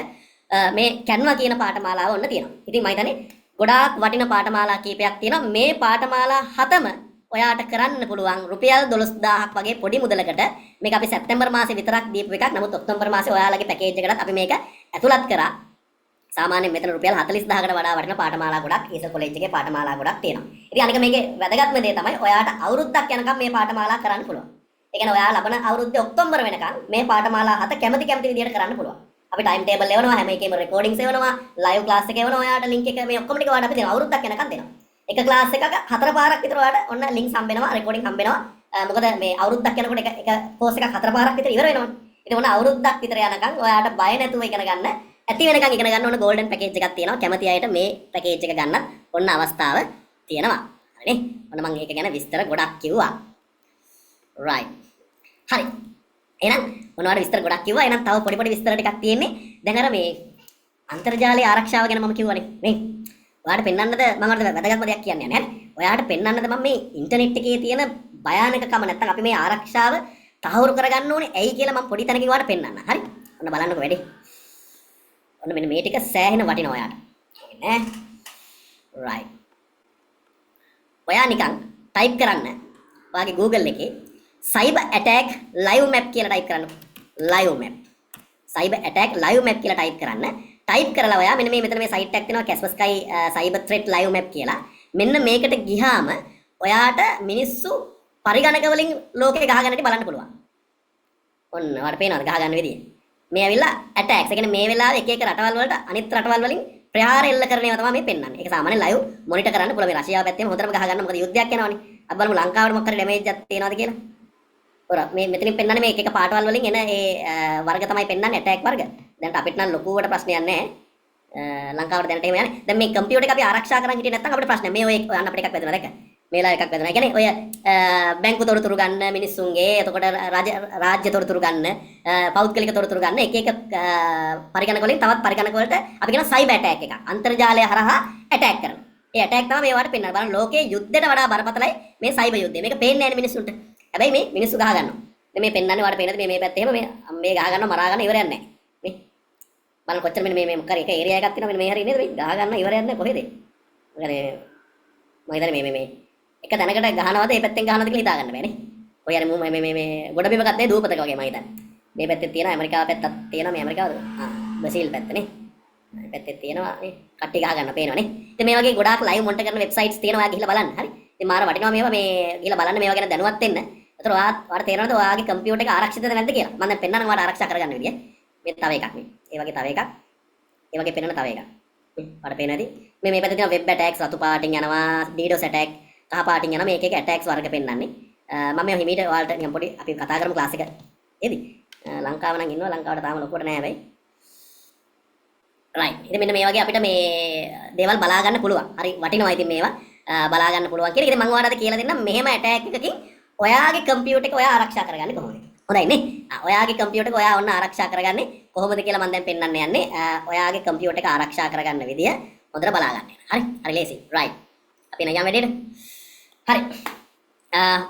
මේ Canva කියන පාඨමාලාව ඔන්න තියෙනවා. ඉතින් මම හිතන්නේ ගොඩාක් වටින පාඨමාලා කීපයක් තියෙනවා. මේ පාඨමාලා 7ම ඔයාට කරන්න පුළුවන් රුපියල් 12000ක් වගේ පොඩි මුදලකට. මේක අපි සැප්තැම්බර් මාසේ විතරක් දීපු එකක්. නමුත් ඔක්තෝබර් මාසේ ඔයාලගේ පැකේජ් එකටත් අපි මේක ඇතුළත් කරා. සාමාන්‍යයෙන් මෙතන රුපියල් 40000කට වඩා වටින පාඨමාලා ගොඩක් ඊසර් කොලෙජ් එකේ පාඨමාලා ගොඩක් තියෙනවා. ඉතින් අනික මේකේ වැදගත්ම දේ තමයි ඔයාට අවුරුද්දක් යනකම් මේ පාඨමාලා කරන්න පුළුවන්. ඒ කියන්නේ ඔයා ලබන අවුරුද්දේ ඔක්තෝබර් වෙනකම් මේ පාඨමාලා 7 කැමති විදියට කරන්න පුළුවන්. අපි ටයිම් ටේබල් එවනවා, හැම එකේම රෙකෝඩින්ග්ස් එවනවා, ලයිව් ක්ලාස් එක එවනවා. ඔයාට ලින්ක් එක මේ ඔක්කොම ටික ඔයාලට අපි දෙනවා. අවුරුද්දක් යනකම් දෙනවා. එක ක්ලාස් එකක 4 පාරක් විතර ඔයාලට ඔන්න ලින්ක්ස් හම්බෙනවා, රෙකෝඩින් හම්බෙනවා. මොකද මේ අවුරුද්දක් යනකොට එක කෝස් එකක් 4 පාරක් විතර ඉවර වෙනවනේ. ඉතින් ඔන්න අවුරුද්දක් විතර යනකම් ඔයාට බය නැතුව ඉගෙන ගන්න, ඇති වෙනකම් ඉගෙන ගන්න ඕන ගෝල්ඩන් පැකේජ් එකක් තියෙනවා. කැමති අයට මේ පැකේජ් එක ගන්නත් ඔන්න අවස්ථාව තියෙනවා. හරිනේ. ඔන්න මම ඒක ගැන විස්තර ගොඩක් කිව්වා. right. හරි. එහෙනම් මොනවාට විස්තර ගොඩක් කිව්වා. එහෙනම් තව පොඩි පොඩි විස්තර ටිකක් තියෙන්නේ. දැන් අර මේ අන්තර්ජාලයේ ආරක්ෂාව ගැන මම කිව්වනේ. මේ ඔයාලට පෙන්වන්නද මම අර වැදගත්ම දෙයක් කියන්නේ නැහැ. ඔයාලට පෙන්වන්නද මම මේ ඉන්ටර්නෙට් එකේ තියෙන භයානකකම නැත්තම් අපි මේ ආරක්ෂාව තහවුරු කරගන්න ඕනේ. ඇයි කියලා මම පොඩි තැනකින් ඔයාලට පෙන්වන්න. හරි? ඔන්න බලන්නකෝ වැඩේ. ඔන්න මෙන්න මේ ටික සෑහෙන වටිනවා ඔයාලට. නේ? right. ඔයා නිකන් ටයිප් කරන්න. ඔයාගේ Google එකේ cyber attack live map කියලා ටයිප් කරන්න. live map. cyber attack live map කියලා ටයිප් කරන්න. ටයිප් කරලා ඔයා මෙන්න මේ මෙතන මේ සයිට් එකක් තියෙනවා Kaspersky cyber threat live map කියලා. මෙන්න මේකට ගියාම ඔයාට මිනිස්සු පරිගණක වලින් ලෝකේ ගහගන්න ඉති බලන්න පුළුවන්. ඔන්න ඔයාලට පේනවද ගහ ගන්න විදිය? මේ ඇවිල්ලා attacks. ඒ කියන්නේ මේ වෙලාවේ එක එක රටවල් වලට අනිත් රටවල් වලින් ප්‍රහාර එල්ල කරන ඒවා තමයි මේ පෙන්වන්නේ. ඒක සාමාන්‍යයෙන් live monitor කරන්න පුළුවන්. මේ රෂ්‍යාව පැත්තේම හොඳටම ගහ ගන්න. මොකද යුද්ධයක් යනවනේ. අපි බලමු ලංකාවට මොකක් හරි damage එකක් තියෙනවද කියලා. ඔර මේ මෙතනින් පෙන්වන්නේ මේ එක එක පාටවල් වලින් එන ඒ වර්ග තමයි පෙන්වන්නේ attack වර්ග. දැන් අපිට නම් ලොකුවට ප්‍රශ්නයක් නැහැ. ලංකාවට දැනට එහෙම යන්නේ. දැන් මේ කම්පියුටර් එක අපි ආරක්ෂා කරන් හිටියේ නැත්නම් අපිට ප්‍රශ්නයක්. මේ ඔය අන්න අපිට එකක් වැදුනා දැක්ක. මේලා එකක් වැදුනා. ඒ කියන්නේ ඔය බැංකු තොරතුරු ගන්න මිනිස්සුන්ගේ, එතකොට රාජ්‍ය තොරතුරු ගන්න, පෞද්ගලික තොරතුරු ගන්න එක එක පරිගණක වලින් තවත් පරිගණක වලට අපි කියන සයිබර් ඇටැක් එකක්. අන්තර්ජාලය හරහා ඇටැක් කරනවා. ඒ ඇටැක් තමයි මේවට පෙන්වන්නේ. බලන්න ලෝකයේ යුද්ධයට වඩා බරපතලයි මේ සයිබර් යුද්ධය. මේක පේන්නේ නැහැ මිනිස්සුන්ට. හැබැයි මේ මිනිස්සු ගහ ගන්නවා. මේ පෙන්වන්නේ වාට පේනද මේ පැත්තේ එහෙම මේ ගහ ගන්නවා මරා ගන්න ඉවරයක් නැහැ. මේ බලන්න කොච්චර මේ මොකක් හරි එක ඒරියා එකක් තියෙනවා මේ හරිය නේද මේ ගහ ගන්න ඉවරයක් නැහැ කොහෙද? මම හිතන්නේ මේ එක තැනකට ගහනවාද මේ පැත්තෙන් ගහනවාද කියලා හිතා ගන්න බෑනේ. ඔය අර මේ ගොඩ බිමකත් නේ දූපතක වගේ මම හිතන්නේ. මේ පැත්තේ තියෙනවා ඇමරිකාව පැත්තක් තියෙනවා මේ ඇමරිකාවද? බ්‍රසීල් පැත්තනේ. මේ පැත්තේ තියෙනවා මේ කට්ටි ගහ ගන්න පේනවනේ. ඉතින් මේ වගේ ගොඩාක් ලයිව් මොන්ටර් කරන වෙබ්සයිට්ස් තියෙනවා ඔයා ගිහිල්ලා බලන්න. හරි. ඉතින් මාර වටිනවා මේවා මේ ගිහිල්ලා බලන්න මේවා ගැන දැනුවත් වෙන්න. ඒතර ඔයාට තේරෙනවද ඔයාගේ කම්පියුටර් එක ආරක්ෂිතද නැද්ද කියලා? මම දැන් පෙන්නනවා ඔයාට ආරක්ෂා කරගන්න විදිය. මේ තව එකක් මේ. ඒ වගේ තව එකක්. ඒ වගේ පෙන්නන තව එකක්. ඔයාට පේනවද? මේ පැත්තේ තියෙනවා වෙබ් ඇටැක්ස් රතු පාටින් යනවා, DDoS ඇටැක් කහ පාටින් යනවා මේක එක ඇටැක්ස් වර්ග පෙන්නන්නේ. මම මේ හිමීට ඔයාලට නිකන් පොඩි අපි කතා කරමු ක්ලාස් එක. එදී ලංකාව නම් ඉන්නවා ලංකාවට තාම ලොකුවට නෑ හැබැයි. right. ඉතින් මෙන්න මේ වගේ අපිට මේ දේවල් බලා ගන්න පුළුවන්. හරි වටිනවා ඉතින් මේවා බලා ගන්න පුළුවන් කියලා. ඉතින් මම ඔයාලට කියලා දෙන්නම් මෙහෙම ඇටැක් එකකින් ඔයාගේ කම්පියුටර් එක ඔයා ආරක්ෂා කරගන්නේ කොහොමද? හොඳයි නේ. ඔයාගේ කම්පියුටර් එක ඔයා ඔන්න ආරක්ෂා කරගන්නේ කොහොමද කියලා මම දැන් පෙන්නන්න යන්නේ. ඔයාගේ කම්පියුටර් එක ආරක්ෂා කරගන්න විදිය හොඳට බලා ගන්න. හරි. හරි ලේසි. right. අපි එන යම් වැඩේට. හරි.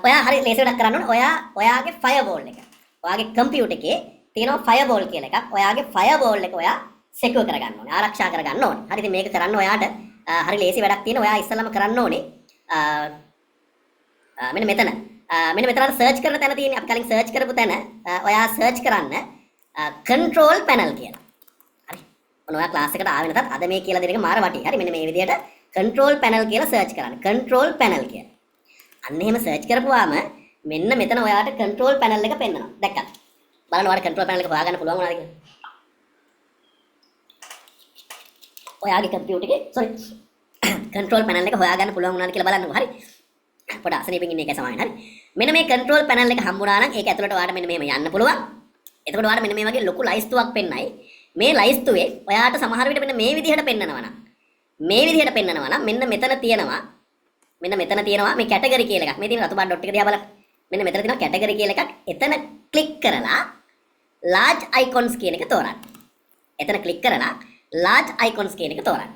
ඔයා හරි ලේසි වැඩක් කරන්න ඕනේ. ඔයාගේ ෆයර්වෝල් එක. ඔයාගේ කම්පියුටර් එකේ තියෙනවා ෆයර්වෝල් කියලා එකක්. ඔයාගේ ෆයර්වෝල් එක ඔයා සිකියුර් කරගන්න ඕනේ. ආරක්ෂා කරගන්න ඕනේ. හරි ඉතින් මේක කරන්න ඔයාට හරි ලේසි වැඩක් තියෙනවා. ඔයා ඉස්සෙල්ලාම කරන්න ඕනේ. මෙන්න මෙතන. මෙන්න මෙතන සර්ච් කරන තැන තියෙන්නේ. අපි කලින් සර්ච් කරපු තැන ඔයා සර්ච් කරන්න control panel කියලා. හරි. ඔන්න ඔයා ක්ලාස් එකට ආවෙ නැතත් අද මේ කියලා දෙන එක මාර වටි. හරි මෙන්න මේ විදිහට control panel කියලා සර්ච් කරන්න. control panel කියලා. අන්න එහෙම සර්ච් කරපුවාම මෙන්න මෙතන ඔයාට control panel එක පෙන්නනවා. දැක්කද? බලන්න ඔයාලට control panel එක හොයාගන්න පුළුවන් වුණාද කියලා. ඔයාගේ කම්පියුටර් එකේ sorry control panel එක හොයාගන්න පුළුවන් වුණාද කියලා බලන්නකො. හරි. පොඩ අසනීපෙන් ඉන්න එක සමානයි. හරි. මෙන්න මේ control panel එක හම්බුණා නම් ඒක ඇතුළට ඔයාට මෙන්න මෙහෙම යන්න පුළුවන්. එතකොට ඔයාට මෙන්න මේ වගේ ලොකු ලයිස්තුවක් පෙන්නයි. මේ ලයිස්තුවේ ඔයාට සමහර විට මෙන්න මේ විදිහට පෙන්නනවා නම් මෙන්න මෙතන තියෙනවා මේ කැටගරි කියලා එකක්. මේ තියෙන රතු බාර් ඩොට් එක දිහා බලන්න. මෙන්න මෙතන තියෙනවා කැටගරි කියලා එකක්. එතන ක්ලික් කරලා large icons කියන එක තෝරන්න. එතන ක්ලික් කරලා large icons කියන එක තෝරන්න.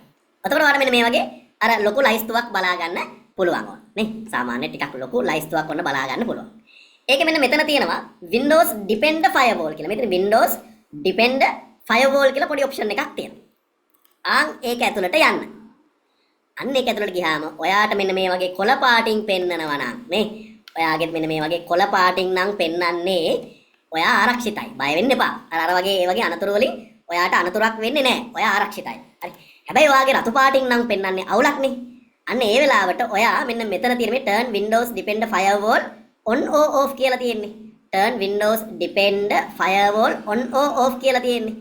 එතකොට ඔයාලට මෙන්න මේ වගේ අර ලොකු ලයිස්තුවක් බලා ගන්න පුළුවන් ඕන. නේ? සාමාන්‍ය ටිකක් ලොකු ලයිස්තුවක් ඔන්න බලා ගන්න පුළුවන්. ඒකේ මෙන්න මෙතන තියෙනවා Windows Defender Firewall කියලා. මෙතන Windows Defender Firewall කියලා පොඩි ඔප්ෂන් එකක් තියෙනවා. ඒක ඇතුළට යන්න. අන්න ඒක ඇතුළට ගියාම ඔයාට මෙන්න මේ වගේ කොළ පාටින් පෙන්නනවා නම් නේ ඔයාගේ මෙන්න මේ වගේ කොළ පාටින් නම් පෙන්නන්නේ ඔයා ආරක්ෂිතයි. බය වෙන්න එපා. අර වගේ ඒ වගේ අනතුරු වලින් ඔයාට අනතුරක් වෙන්නේ නැහැ. ඔයා ආරක්ෂිතයි. හරි. හැබැයි ඔයාගේ රතු පාටින් නම් පෙන්නන්නේ අවුලක් නේ. අන්න ඒ වෙලාවට ඔයා මෙන්න මෙතන තියෙන මේ turn Windows Defender Firewall on or off කියලා තියෙන්නේ. turn Windows Defender Firewall on or off කියලා තියෙන්නේ.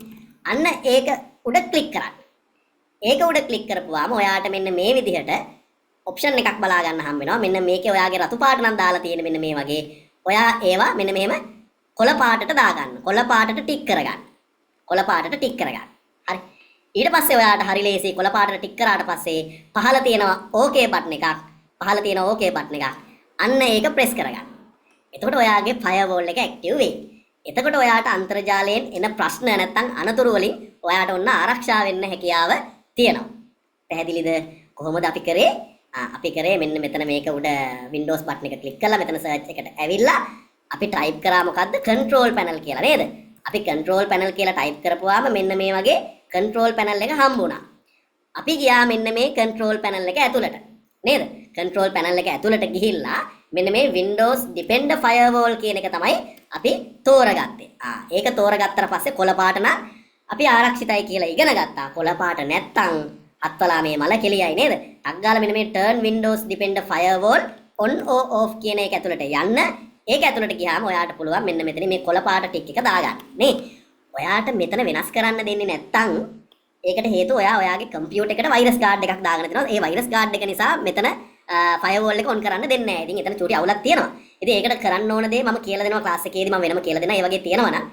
අන්න ඒක උඩ ක්ලික් කරන්න. ඒක උඩ ක්ලික් කරපුවාම ඔයාට මෙන්න මේ විදිහට ඔප්ෂන් එකක් බලා ගන්න හම්බ වෙනවා. මෙන්න මේකේ ඔයාගේ රතු පාට නම් දාලා තියෙන මෙන්න මේ වගේ. ඔයා ඒවා මෙන්න මෙහෙම කොළ පාටට දාගන්න. කොළ පාටට ටික් කරගන්න. කොළ පාටට ටික් කරගන්න. හරි. ඊට පස්සේ ඔයාට හරි ලේසි කොළ පාටට ටික් කරාට පස්සේ පහළ තියෙනවා ඕකේ බටන් එකක්. පහළ තියෙනවා ඕකේ බටන් එකක්. අන්න ඒක ප්‍රෙස් කරගන්න. එතකොට ඔයාගේ ෆයර්වෝල් එක ඇක්ටිව් වෙයි. එතකොට ඔයාට අන්තර්ජාලයෙන් එන ප්‍රශ්න නැත්තම් අනතුරු වලින් ඔයාට ඔන්න ආරක්ෂා වෙන්න හැකියාව තියෙනවා. පැහැදිලිද? කොහොමද අපි කරේ? අපි කරේ මෙන්න මෙතන මේක උඩ Windows button එක ක්ලික් කරලා මෙතන search එකට ඇවිල්ලා අපි type කරා මොකද්ද? control panel කියලා නේද? අපි control panel කියලා type කරපුවාම මෙන්න මේ වගේ control panel එක හම්බුණා. අපි ගියා මෙන්න මේ control panel එක ඇතුළට. නේද? control panel එක ඇතුළට ගිහිල්ලා මෙන්න මේ Windows Defender Firewall කියන එක තමයි අපි තෝරගත්තේ. ඒක තෝරගත්තට පස්සේ කොළ පාට නම් අපි ආරක්ෂිතයි කියලා ඉගෙන ගත්තා. කොළ පාට නැත්තම් අත්වලා මේ මල කෙලියයි නේද? ටක් ගාලා මෙන්න මේ turn Windows Defender Firewall on or off කියන එක ඇතුළට යන්න. ඒක ඇතුළට ගියාම ඔයාට පුළුවන් මෙන්න මෙතන මේ කොළ පාට ටික එක දාගන්න. නේ? ඔයාට මෙතන වෙනස් කරන්න දෙන්නේ නැත්තම් ඒකට හේතුව ඔයාගේ කම්පියුටර් එකට වෛරස් ගාඩ් එකක් දාගෙන තියෙනවා. ඒ වෛරස් ගාඩ් එක නිසා මෙතන ෆයර්වෝල් එක ඔන් කරන්න දෙන්නේ නැහැ. ඉතින් එතන චූටි අවුලක් තියෙනවා. ඉතින් ඒකට කරන්න ඕන දේ මම කියලා දෙනවා ක්ලාස් එකේදී මම වෙනම කියලා දෙනවා. ඒ වගේ තියෙනවා නම්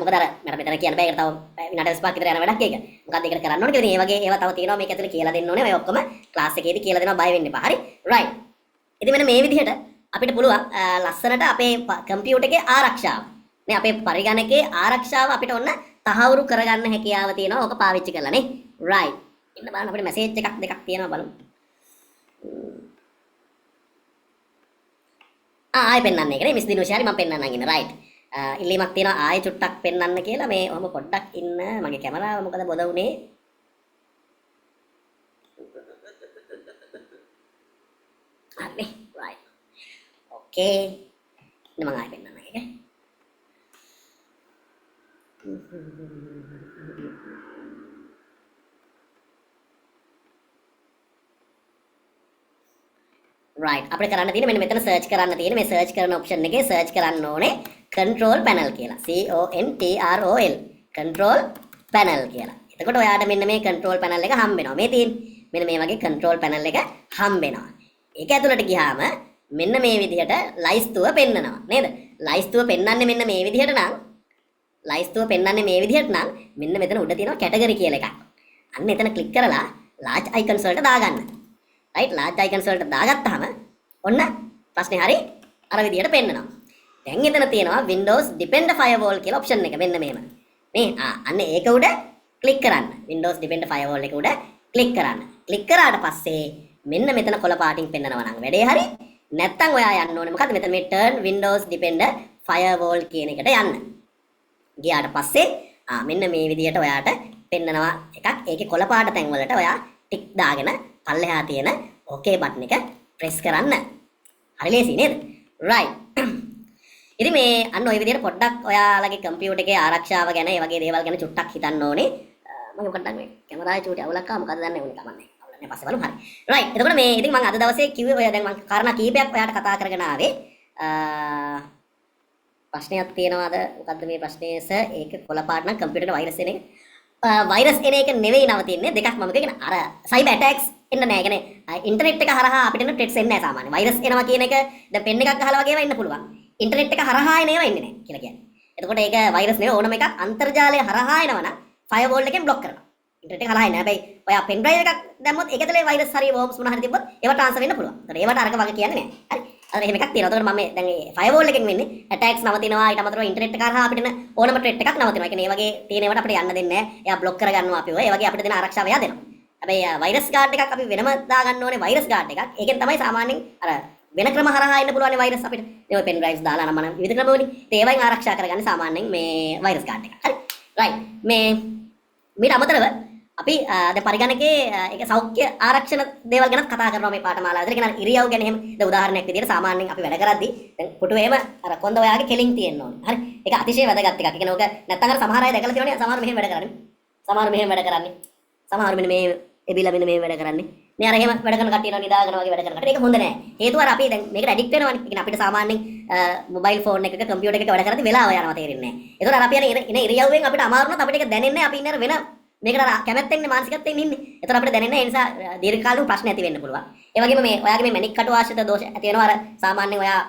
මොකද අර මට මෙතන කියන්න බෑ. ඒකට තව විනාඩි 25ක් විතර යන වැඩක් ඒක. මොකද්ද ඒකට කරන්න ඕනේ කියලා. ඉතින් ඒ වගේ ඒවා තව තියෙනවා මේක ඇතුලේ කියලා දෙන්න ඕනේ. ඔය ඔක්කොම ක්ලාස් එකේදී කියලා දෙනවා බය වෙන්න එපා. හරි? right. ඉතින් මෙන්න මේ විදිහට අපිට පුළුවන් ලස්සනට අපේ කම්පියුටර් එකේ ආරක්ෂාව නේ අපේ පරිගණකයේ ආරක්ෂාව අපිට ඔන්න තහවුරු කරගන්න හැකියාව තියෙනවා. ඕක පාවිච්චි කරලා නේ. right. ඉන්න බලන්න අපිට මැසේජ් එකක් දෙකක් තියෙනවා බලමු. ආයෙ පෙන්වන්න එක නේ මිස් දිනුෂාරි මම පෙන්වන්නම් ඉන්න right. ඉල්ලීමක් තියෙනවා ආයෙ චුට්ටක් පෙන්වන්න කියලා. මේ ඔහම පොඩ්ඩක් ඉන්න මගේ කැමරාව මොකද බොද වුනේ. හරි right. okay. ඉන්න මම ආයෙ පෙන්වන්නම් එක. right අපිට කරන්න තියෙන්නේ මෙන්න මෙතන search කරන්න තියෙන්නේ මේ search කරන option එකේ search කරන්න ඕනේ control panel කියලා. CONTROL control panel කියලා. එතකොට ඔයාට මෙන්න මේ control panel එක හම්බ වෙනවා. මේ තියෙන්නේ මෙන්න මේ වගේ control panel එක හම්බ වෙනවා. ඒක ඇතුළට ගියාම මෙන්න මේ විදිහට ලයිස්තුව පෙන්නනවා නේද? ලයිස්තුව පෙන්වන්නේ මෙන්න මේ විදිහට නම් ලයිස්තුව පෙන්වන්නේ මේ විදිහට නම් මෙන්න මෙතන උඩ තියෙනවා category කියලා එකක්. අන්න එතන click කරලා large icons වලට දාගන්න. right large icons වලට දාගත්තාම ඔන්න ප්‍රශ්නේ හරි අර විදිහට පෙන්නනවා. දැන් එතන තියෙනවා Windows Defender Firewall කියලා option එක මෙන්න මෙහෙම. මේ අන්න ඒක උඩ click කරන්න. Windows Defender Firewall එක උඩ click කරන්න. click කරාට පස්සේ මෙන්න මෙතන කොළ පාටින් පෙන්නනවා නම් වැඩේ හරි. නැත්තම් ඔයා යන්න ඕනේ මොකද්ද මෙතන මේ turn Windows Defender Firewall කියන එකට යන්න. ගියාට පස්සේ මෙන්න මේ විදිහට ඔයාට පෙන්නනවා එකක්. ඒකේ කොළ පාට තැන් වලට ඔයා ටික් දාගෙන පල්ලෙහා තියෙන okay button එක press කරන්න. හරි ලේසි නේද? right. ඉතින් මේ අන්න ওই විදිහට පොඩ්ඩක් ඔයාලගේ කම්පියුටර් එකේ ආරක්ෂාව ගැන ඒ වගේ දේවල් ගැන චුට්ටක් හිතන්න ඕනේ. මම පොඩ්ඩක් මේ කැමරාවේ චූටි අවුලක් ආවා මොකද දන්නේ උනේ කමන්නේ. අවුලක් නෑ පස්සේ බලමු හරි. right. එතකොට මේ ඉතින් මම අද දවසේ කිව්වේ ඔය දැන් මම කාරණා කීපයක් ඔයාලට කතා කරගෙන ආවේ. ප්‍රශ්නයක් තියෙනවාද? මොකද්ද මේ ප්‍රශ්නේ සර්? ඒක කොළ පාට නම් කම්පියුටරේට වෛරස් එන එක. වෛරස් එන එක නෙවෙයි නවතින්නේ. දෙකක් මම කියන අර සයිබර් ඇටැක්ස් එන්න නෑ. කියන්නේ ඉන්ටර්නෙට් එක හරහා අපිට එන ට්‍රෙට්ස් එන්නේ නෑ සාමාන්‍යයෙන්. වෛරස් එනවා කියන එක දැන් පෙන් එකක් ගහලා වගේ ඒවා එන්න පුළුවන්. ඉන්ටර්නෙට් එක හරහා එන ඒවා එන්නේ නෑ කියලා කියන්නේ. එතකොට ඒක වෛරස් නෙවෙයි ඕනම එකක් අන්තර්ජාලය හරහා එනවනම් ෆයර්වෝල් එකෙන් බ්ලොක් කරනවා. ඉන්ටර්නෙට් එක හරහා එන්නේ. හැබැයි ඔයා පෙන් ඩ්‍රයිව් එකක් දැම්මොත් ඒක ඇතුලේ වෛරස් හරි වෝම්ස් මොනවා හරි තිබ්බොත් ඒවා ට්‍රාන්ස්ෆර් වෙන්න පුළුවන්. ඒතකොට ඒවට අරක වගේ කියන්නේ නෑ. හරි. අර එහෙම එකක් තියෙනවා. ඒතකොට මම දැන් මේ ෆයර්වෝල් එකෙන් වෙන්නේ ඇටැක්ස් නවතිනවා. ඊට අමතරව ඉන්ටර්නෙට් එක හරහා අපිට එන ඕනම ට්‍රෙට් එකක් නවතිනවා. ඒ කියන්නේ මේ වගේ තියෙන ඒවාට අපිට යන්න දෙන්නේ නෑ. එයා බ්ලොක් කරගන්නවා අපිව. ඒ වගේ අපිට දෙන ආරක්ෂාව එයා දෙනවා. හැබැයි වෛරස් ගාඩ් එකක් අපි වෙනම දාගන්න ඕනේ වෛරස් ගාඩ් එකක්. ඒකෙන් තමයි සාමාන්‍යයෙන් අර වෙන ක්‍රම හරහා එන්න පුළුවන් වෛරස් අපිට. මේ පෙන් ඩ්‍රයිව්ස් දාලා නම් විවිධ ක්‍රම වලින් ඒ වයින් ආරක්ෂා කරගන්නේ සාමාන්‍යයෙන් මේ වෛරස් ගාඩ් එක. හරි. right. මේ මීට අමතරව අපි දැන් පරිගණකයේ ඒක සෞඛ්‍ය ආරක්ෂණ දේවල් ගැන කතා කරනවා මේ පාඨමාලාවේ. ඒ කියන්නේ ඉරියව් ගැන එහෙම දැන් උදාහරණයක් විදිහට සාමාන්‍යයෙන් අපි වැඩ කරද්දී දැන් පුටුවේම අර කොන්ද ඔයාගේ කෙලින් තියෙන්න ඕනේ. හරි. ඒක අතිශය වැදගත් එකක්. ඒ කියන්නේ ඕක නැත්තම් අර සමහර අය දැකලා තියෙනවනේ සමහර මෙහෙම වැඩ කරන්නේ. සමහර මෙහෙම වැඩ කරන්නේ. සමහර මෙන්න මේ එබිලා මෙන්න මේ වැඩ කරන්නේ. මේ අර එහෙම වැඩ කරන කට්ටිය නිදාගෙන වගේ වැඩ කරන කට්ටිය. ඒක හොඳ නෑ. හේතුව අර අපි දැන් මේකට ඇඩික්ට් වෙනවනේ. ඒ කියන්නේ අපිට සාමාන්‍යයෙන් මොබයිල් ෆෝන් එකක කම්පියුටර් එකක වැඩ කරද්දී වෙලාව යනවා තේරෙන්නේ නෑ. ඒතකොට අර අපි යන ඉරියව්වෙන් අපිට අමාරු වුණත් අපිට ඒක දැනෙන්නේ අපි ඉන්නේ අර වෙන මේකට අර කැමැත්තෙන් මානසිකත්වයෙන් ඉන්නේ. ඒතර අපිට දැනෙන්නේ ඒ නිසා දීර්ඝකාලීන ප්‍රශ්න ඇති වෙන්න පුළුවන්. ඒ වගේම මේ ඔයාගේ මේ මැනික් කටු ආශ්‍රිත දෝෂ ඇති වෙනවා අර සාමාන්‍යයෙන් ඔයා